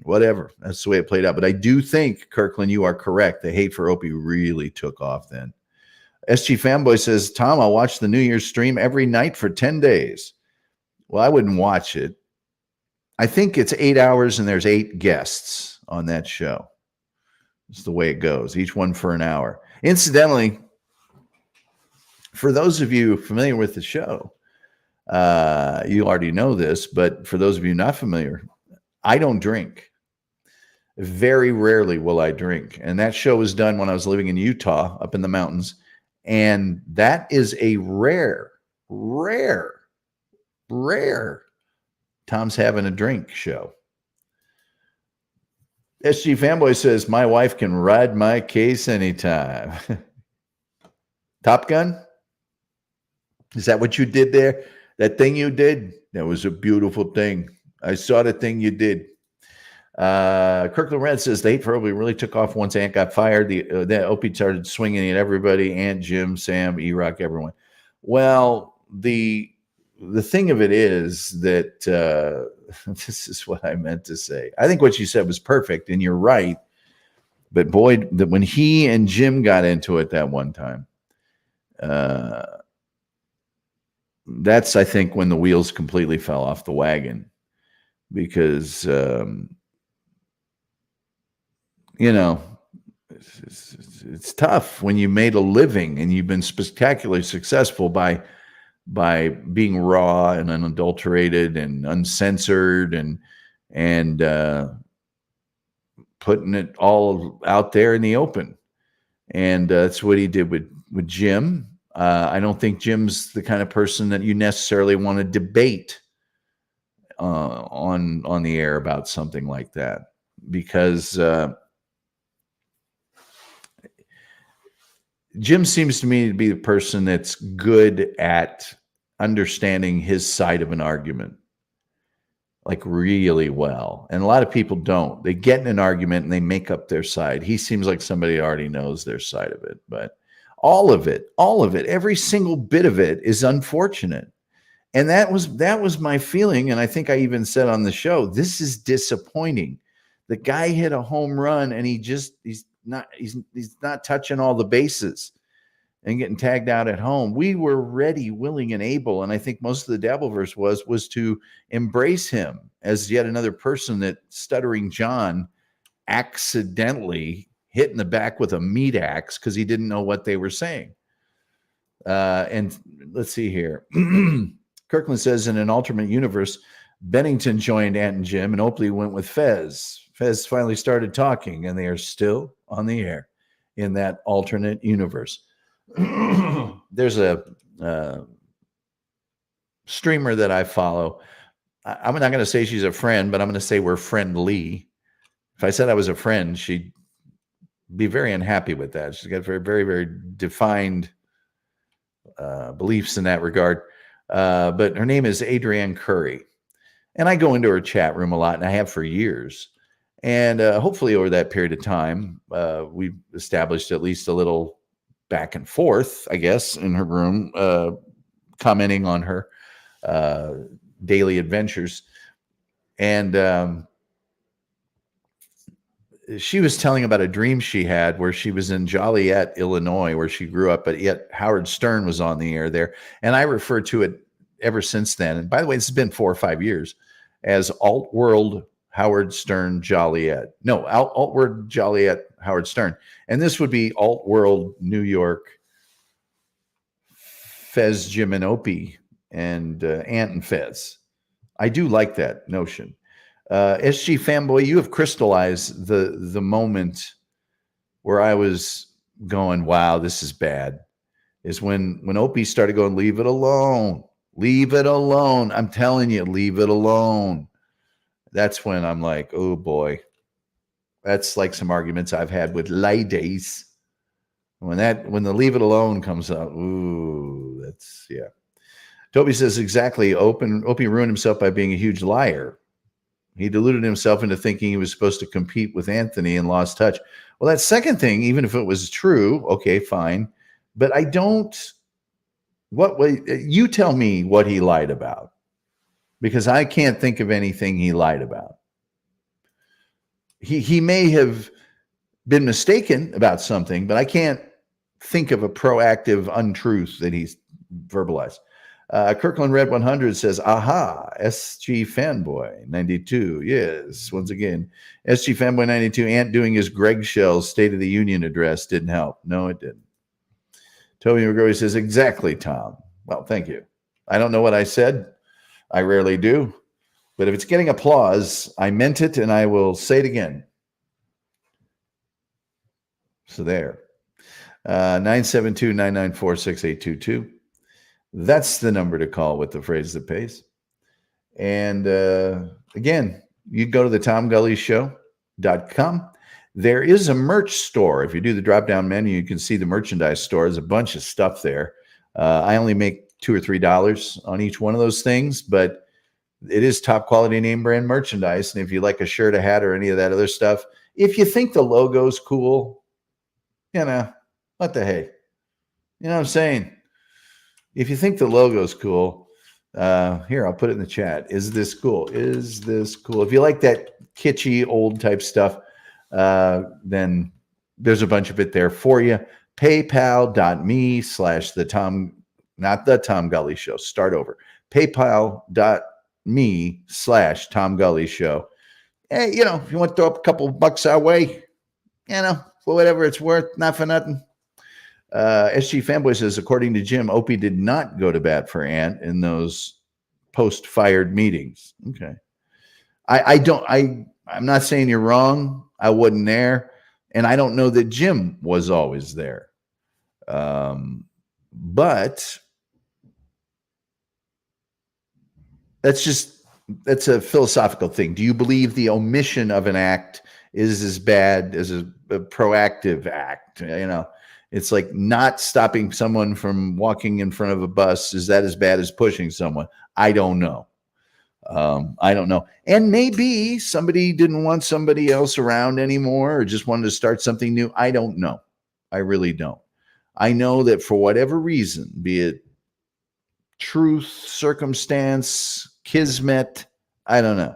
whatever. That's the way it played out. But I do think, Kirkland, you are correct. The hate for Opie really took off then. SG Fanboy says, Tom, I'll watch the New Year's stream every night for 10 days. Well, I wouldn't watch it. I think it's 8 hours and there's 8 guests on that show. It's the way it goes, each one for an hour. Incidentally, for those of you familiar with the show, you already know this, but for those of you not familiar, I don't drink. Very rarely will I drink. And that show was done when I was living in Utah, up in the mountains. And that is a rare Tom's having a drink show. SG Fanboy says, my wife can ride my case anytime. Top Gun? Is that what you did there? That thing you did? That was a beautiful thing. I saw the thing you did. Kirkland Red says the hate for Opie really took off once Ant got fired. The Opie started swinging at everybody, Ant, Jim, Sam, E-Rock, everyone. Well, the thing of it is that this is what I meant to say. I think what you said was perfect, and you're right. But boy, that when he and Jim got into it that one time, that's, I think, when the wheels completely fell off the wagon. Because, you know, it's tough when you made a living and you've been spectacularly successful by being raw and unadulterated and uncensored and putting it all out there in the open. And that's what he did with Jim. I don't think Jim's the kind of person that you necessarily want to debate on the air about something like that, because Jim seems to me to be the person that's good at understanding his side of an argument, like really well. And a lot of people don't. They get in an argument and they make up their side. He seems like somebody already knows their side of it, but all of it, every single bit of it is unfortunate. And that was my feeling. And I think I even said on the show, this is disappointing. The guy hit a home run and he's not touching all the bases and getting tagged out at home. We were ready, willing, and able. And I think most of the Dabbleverse was to embrace him as yet another person that Stuttering John accidentally hit in the back with a meat axe because he didn't know what they were saying. And let's see here. Kirkland says, in an alternate universe, Bennington joined Ant and Jim, and Oakley went with Fez. Fez finally started talking, and they are still on the air in that alternate universe. There's a streamer that I follow. I'm not going to say she's a friend, but I'm going to say we're friendly. If I said I was a friend, she'd be very unhappy with that. She's got very, very, very defined beliefs in that regard. But her name is Adrienne Curry. And I go into her chat room a lot, and I have for years. And hopefully over that period of time, we've established at least a little back and forth, I guess, in her room, commenting on her daily adventures. And she was telling about a dream she had where she was in Joliet, Illinois, where she grew up, but yet Howard Stern was on the air there. And I refer to it ever since then. And by the way, this has been 4 or 5 years as Alt World Howard Stern Joliet. No, Alt World Joliet Howard Stern. And this would be Alt World New York Fez, Jim, and Opie, and Ant and Fez. I do like that notion. SG Fanboy, you have crystallized the moment where I was going, wow, this is bad, is when Opie started going, leave it alone. Leave it alone. I'm telling you, leave it alone. That's when I'm like, oh boy. That's like some arguments I've had with ladies. When the leave it alone comes out, ooh, that's, yeah. Toby says, exactly, Opie ruined himself by being a huge liar. He deluded himself into thinking he was supposed to compete with Anthony and lost touch. Well, that second thing, even if it was true, okay, fine. But I don't, what way, you tell me what he lied about, because I can't think of anything he lied about. He may have been mistaken about something, but I can't think of a proactive untruth that he's verbalized. Kirkland Red 100 says, aha, SG Fanboy 92. Yes, once again, SG Fanboy 92, Ant doing his Greg Shell's State of the Union address didn't help. No, it didn't. Toby McGrory says, exactly, Tom. Well, thank you. I don't know what I said. I rarely do. But if it's getting applause, I meant it, and I will say it again. So there. 972-994-6822. That's the number to call with the phrase that pays. And again, you go to the TomGullyShow.com. There is a merch store. If you do the drop-down menu, you can see the merchandise store. There's a bunch of stuff there. I only make $2 or $3 on each one of those things, but it is top quality name brand merchandise. And if you like a shirt, a hat, or any of that other stuff, if you think the logo's cool, you know, what the hey? You know what I'm saying? If you think the logo's cool, here, I'll put it in the chat. Is this cool? Is this cool? If you like that kitschy, old type stuff, then there's a bunch of it there for you. PayPal.me/the Tom, not the Tom Gully Show. Start over. PayPal.me/Tom Gully Show. Hey, you know, if you want to throw up a couple bucks our way, you know, for whatever it's worth, not for nothing. SG Fanboy says, according to Jim, Opie did not go to bat for Ant in those post-fired meetings. Okay. I'm not saying you're wrong. I wasn't there. And I don't know that Jim was always there. But that's a philosophical thing. Do you believe the omission of an act is as bad as a proactive act? You know, it's like not stopping someone from walking in front of a bus. Is that as bad as pushing someone? I don't know. I don't know. And maybe somebody didn't want somebody else around anymore or just wanted to start something new. I don't know. I really don't. I know that for whatever reason, be it truth, circumstance, kismet, I don't know.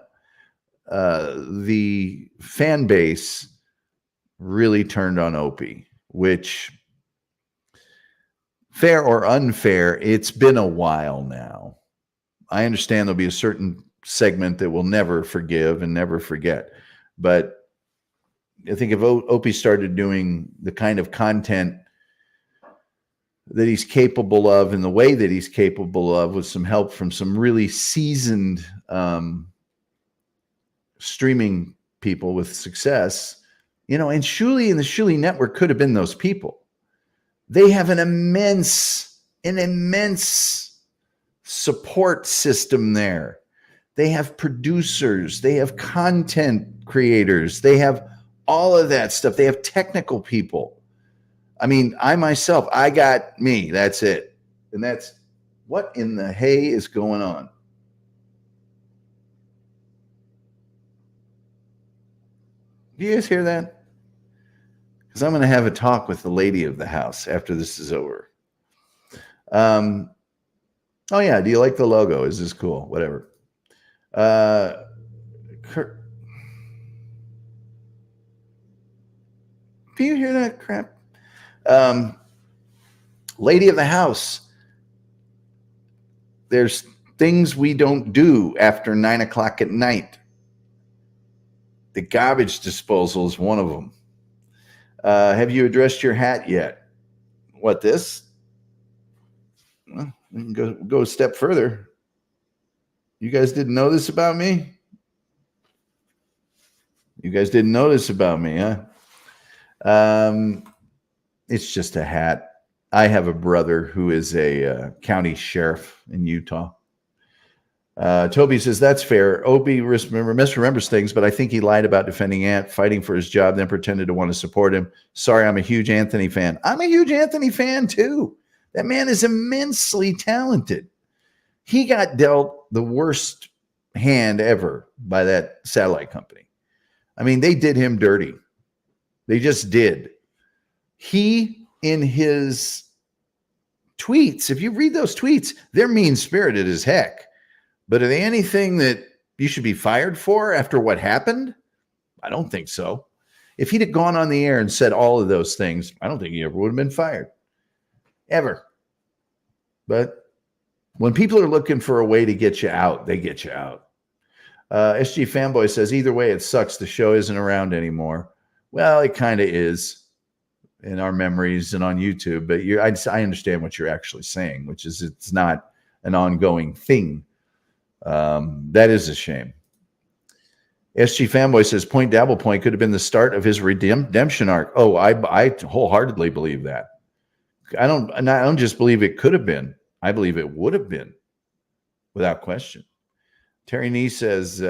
The fan base really turned on Opie, which, fair or unfair, it's been a while now. I understand there'll be a certain segment that will never forgive and never forget. But I think if Opie started doing the kind of content that he's capable of in the way that he's capable of with some help from some really seasoned streaming people with success, you know, and Shuli and the Shuli Network could have been those people. They have an immense support system there. They have producers, they have content creators, they have all of that stuff. They have technical people. I mean, I myself, I got me, that's it. And that's what in the hay is going on. Do you guys hear that? Because I'm going to have a talk with the lady of the house after this is over. Oh yeah, do you like the logo? Is this cool? Whatever. Kurt, do you hear that crap? Lady of the house. There's things we don't do after 9 o'clock at night. The garbage disposal is one of them. Have you addressed your hat yet? What, this? Well, we can go a step further. You guys didn't know this about me? You guys didn't know this about me, huh? It's just a hat. I have a brother who is a county sheriff in Utah. Toby says, that's fair. Opie misremembers things, but I think he lied about defending Ant, fighting for his job, then pretended to want to support him. Sorry, I'm a huge Anthony fan. I'm a huge Anthony fan, too. That man is immensely talented. He got dealt the worst hand ever by that satellite company. I mean, they did him dirty. They just did. He, in his tweets, if you read those tweets, they're mean-spirited as heck. But are they anything that you should be fired for after what happened? I don't think so. If he'd have gone on the air and said all of those things, I don't think he ever would have been fired. Ever. But when people are looking for a way to get you out, they get you out. SG Fanboy says, either way, it sucks. The show isn't around anymore. Well, it kind of is in our memories and on YouTube. But I understand what you're actually saying, which is it's not an ongoing thing. That is a shame. SG Fanboy says, Point Dabble Point could have been the start of his redemption arc. Oh, I wholeheartedly believe that. I don't just believe it could have been. I believe it would have been, without question. Terry Nee says,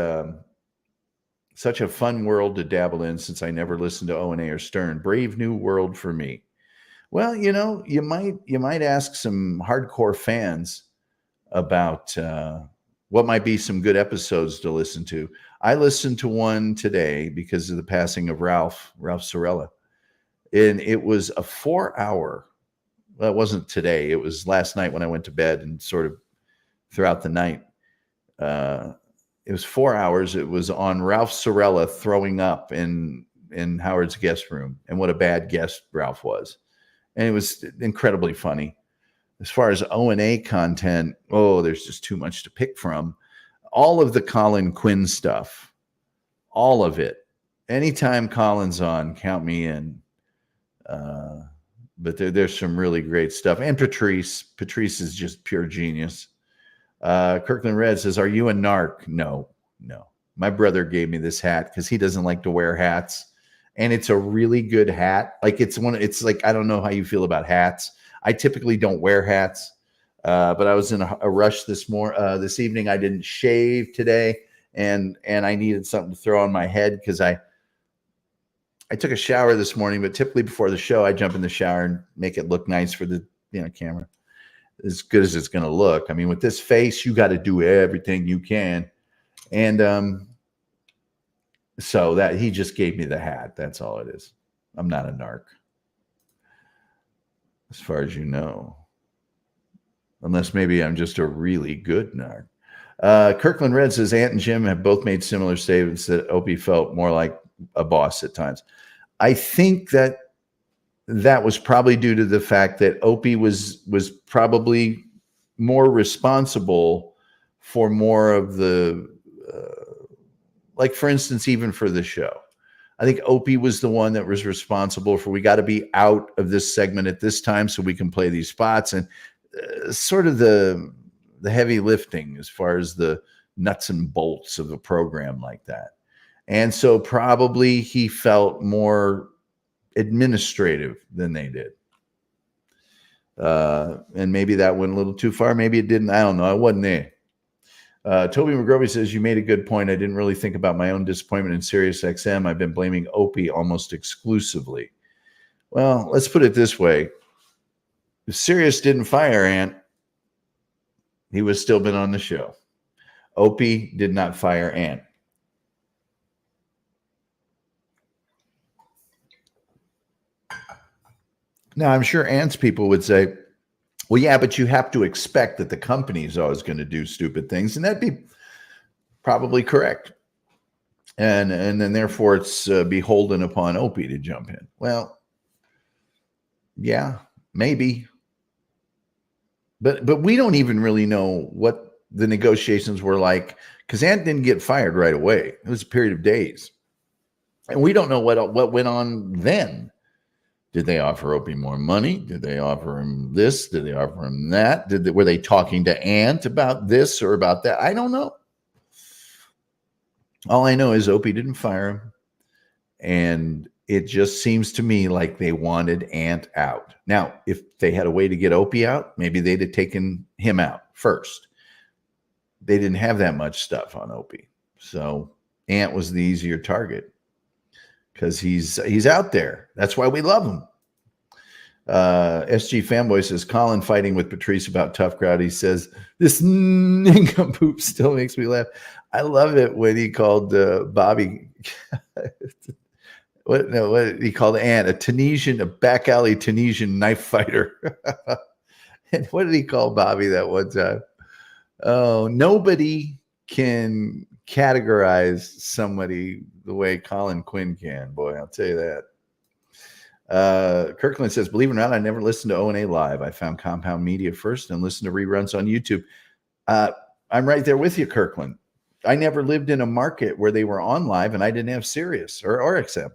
such a fun world to dabble in since I never listened to O&A or Stern. Brave new world for me. Well, you know, you might ask some hardcore fans about what might be some good episodes to listen to. I listened to one today because of the passing of Ralph Sorella. And it was a 4-hour. Well, it wasn't today. It was last night when I went to bed and sort of throughout the night. It was 4 hours. It was on Ralph Sorella throwing up in Howard's guest room and what a bad guest Ralph was. And it was incredibly funny. As far as O&A content, there's just too much to pick from. All of the Colin Quinn stuff, all of it. Anytime Colin's on, count me in. But there's some really great stuff. And Patrice is just pure genius. Kirkland Red says, are you a narc? No. My brother gave me this hat because he doesn't like to wear hats. And it's a really good hat. Like it's like, I don't know how you feel about hats. I typically don't wear hats. But I was in a rush this evening. I didn't shave today and I needed something to throw on my head because I took a shower this morning, but typically before the show, I jump in the shower and make it look nice for the camera. As good as it's going to look. I mean, with this face, you got to do everything you can. And so that he just gave me the hat. That's all it is. I'm not a narc. As far as you know. Unless maybe I'm just a really good narc. Kirkland Red says, Ant and Jim have both made similar statements that Opie felt more like a boss at times. I think that was probably due to the fact that Opie was probably more responsible for more of the, like for instance, even for the show. I think Opie was the one that was responsible for, we got to be out of this segment at this time so we can play these spots, and sort of the heavy lifting as far as the nuts and bolts of a program like that. And so probably he felt more administrative than they did. And maybe that went a little too far. Maybe it didn't. I don't know. I wasn't there. Toby McGrovey says, you made a good point. I didn't really think about my own disappointment in Sirius XM. I've been blaming Opie almost exclusively. Well, let's put it this way. If Sirius didn't fire Ant, he would still been on the show. Opie did not fire Ant. Now, I'm sure Ant's people would say, well, yeah, but you have to expect that the company is always going to do stupid things. And that'd be probably correct. And then therefore it's beholden upon Opie to jump in. Well, yeah, maybe. But we don't even really know what the negotiations were like, because Ant didn't get fired right away. It was a period of days. And we don't know what went on then. Did they offer Opie more money? Did they offer him this? Did they offer him that? Were they talking to Ant about this or about that? I don't know. All I know is Opie didn't fire him. And it just seems to me like they wanted Ant out. Now, if they had a way to get Opie out, maybe they'd have taken him out first. They didn't have that much stuff on Opie. So Ant was the easier target. Because he's out there. That's why we love him. SG Fanboy says, Colin fighting with Patrice about Tough Crowd. He says, this nincompoop still makes me laugh. I love it when he called Bobby. what did he call Ant? A back alley Tunisian knife fighter. And what did he call Bobby that one time? Oh, nobody can categorize somebody the way Colin Quinn can. Boy, I'll tell you that. Kirkland says, believe it or not, I never listened to O&A live. I found Compound Media first and listened to reruns on YouTube. I'm right there with you, Kirkland. I never lived in a market where they were on live and I didn't have Sirius or XM.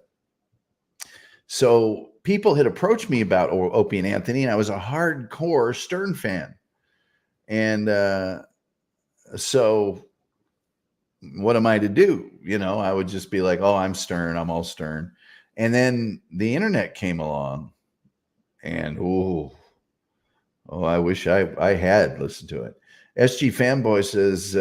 So people had approached me about Opie and Anthony, and I was a hardcore Stern fan. And so what am I to do? You know, I would just be like, oh, I'm Stern. I'm all Stern. And then the internet came along, and I wish I had listened to it. SG Fanboy says,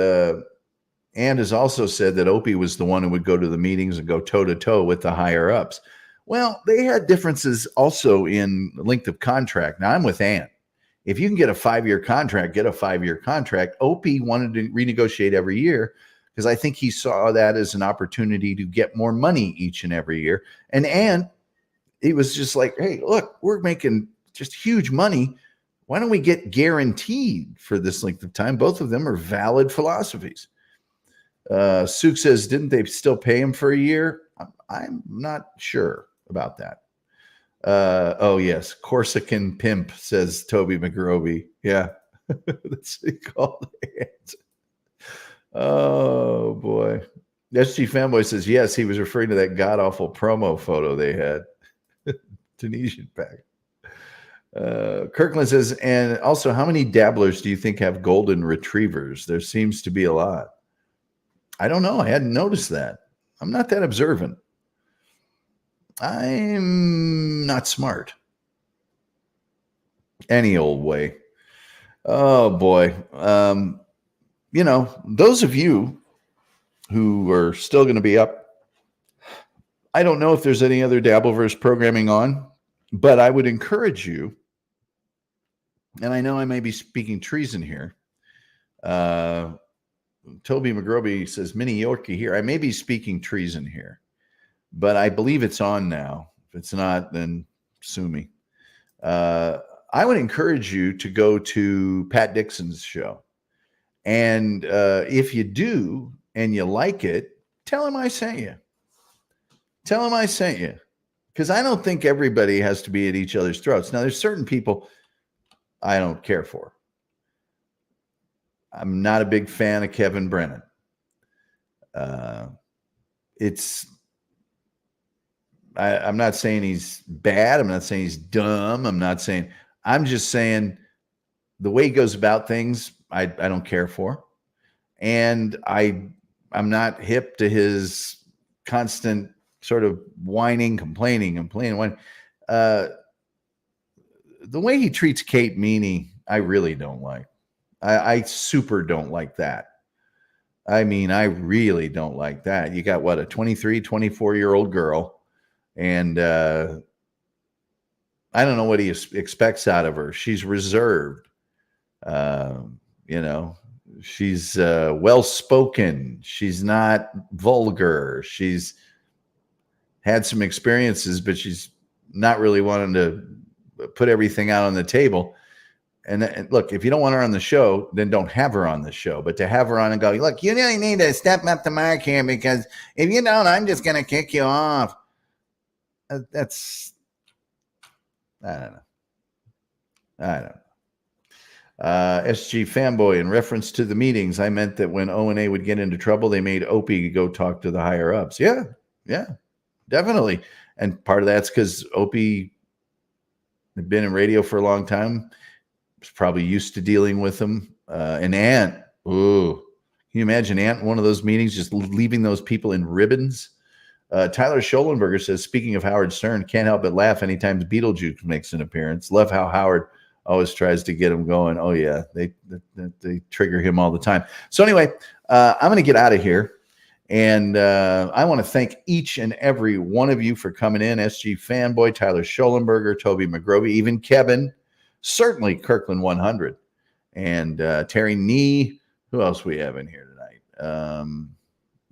and has also said that Opie was the one who would go to the meetings and go toe-to-toe with the higher-ups. Well, they had differences also in length of contract. Now, I'm with Ant. If you can get a 5-year contract, get a 5-year contract. Opie wanted to renegotiate every year because I think he saw that as an opportunity to get more money each and every year. And Ant, he was just like, hey, look, we're making just huge money. Why don't we get guaranteed for this length of time? Both of them are valid philosophies. Suk says, didn't they still pay him for a year? I'm not sure about that. Oh, yes. Corsican Pimp, says Toby McGrovey. Yeah. That's what he called it. Oh, boy. SG Fanboy says, yes, he was referring to that god-awful promo photo they had. Tunisian pack. Kirkland says, and also, how many dabblers do you think have golden retrievers? There seems to be a lot. I don't know. I hadn't noticed that. I'm not that observant. I'm not smart. Any old way. Oh, boy. You know, those of you who are still going to be up, I don't know if there's any other Dabbleverse programming on, but I would encourage you, and I know I may be speaking treason here. Toby McGroby says, Mini Yorkie here. I may be speaking treason here, but I believe it's on now. If it's not, then sue me. I would encourage you to go to Pat Dixon's show. And if you do and you like it, tell him I sent you. Tell him I sent you. Because I don't think everybody has to be at each other's throats. Now, there's certain people I don't care for. I'm not a big fan of Kevin Brennan. I'm not saying he's bad. I'm not saying he's dumb. I'm just saying the way he goes about things, I don't care for. And I'm not hip to his constant sort of whining, complaining. The way he treats Kate Meany, I really don't like. I super don't like that. I mean, I really don't like that. You got what, a 23, 24-year-old girl, and I don't know what he expects out of her. She's reserved. You know, she's well-spoken. She's not vulgar. She's had some experiences, but she's not really wanting to put everything out on the table. And look, if you don't want her on the show, then don't have her on the show. But to have her on and go, look, you really need to step up the mark here, because if you don't, I'm just going to kick you off. That's, I don't know. SG Fanboy, in reference to the meetings, I meant that when O&A would get into trouble, they made Opie go talk to the higher ups. Yeah, definitely. And part of that's because Opie had been in radio for a long time. Was probably used to dealing with them. And Ant, can you imagine Ant in one of those meetings just leaving those people in ribbons? Tyler Schollenberger says, speaking of Howard Stern, can't help but laugh anytime Beetlejuice makes an appearance. Love how Howard always tries to get him going. Oh, yeah, they trigger him all the time. So anyway, I'm going to get out of here. And I want to thank each and every one of you for coming in. SG Fanboy, Tyler Schollenberger, Toby McGrovey, even Kevin, certainly Kirkland 100, and Terry Nee. Who else we have in here tonight?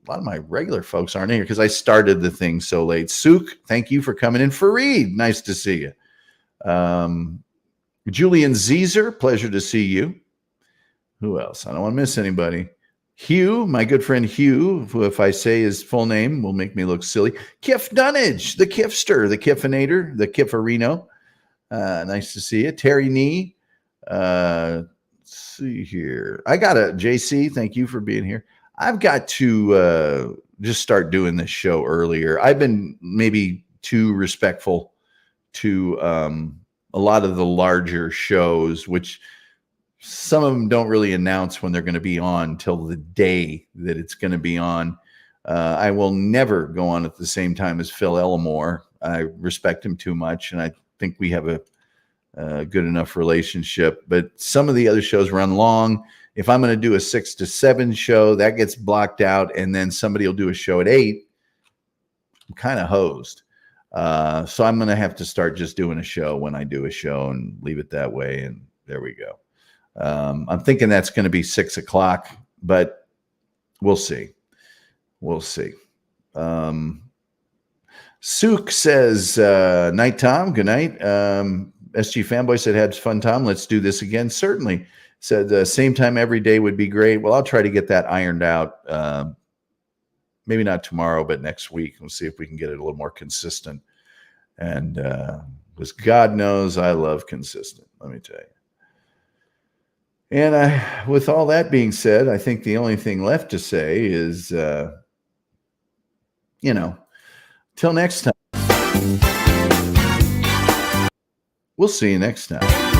a lot of my regular folks aren't here because I started the thing so late. Sook, thank you for coming in. Fareed, nice to see you. Julian Zeezer, pleasure to see you. Who else? I don't want to miss anybody. Hugh, my good friend Hugh, who, if I say his full name, will make me look silly. Kiff Dunnage, the Kiffster, the Kiffinator, the Kifferino. Nice to see you. Terry Nee. Let's see here. I got a JC. Thank you for being here. I've got to just start doing this show earlier. I've been maybe too respectful to a lot of the larger shows, which some of them don't really announce when they're going to be on till the day that it's going to be on. I will never go on at the same time as Phil Elmore. I respect him too much, and I think we have a good enough relationship. But some of the other shows run long. If I'm going to do a 6 to 7 show, that gets blocked out, and then somebody will do a show at 8. I'm kind of hosed. So I'm going to have to start just doing a show when I do a show and leave it that way. And there we go. I'm thinking that's going to be 6 o'clock, but we'll see. We'll see. Sook says, night, Tom. Good night. SG Fanboy said, had fun, Tom. Let's do this again. Certainly. Said, same time every day would be great. Well, I'll try to get that ironed out. Maybe not tomorrow, but next week. We'll see if we can get it a little more consistent. And because God knows I love consistent, let me tell you. And with all that being said, I think the only thing left to say is, till next time. We'll see you next time.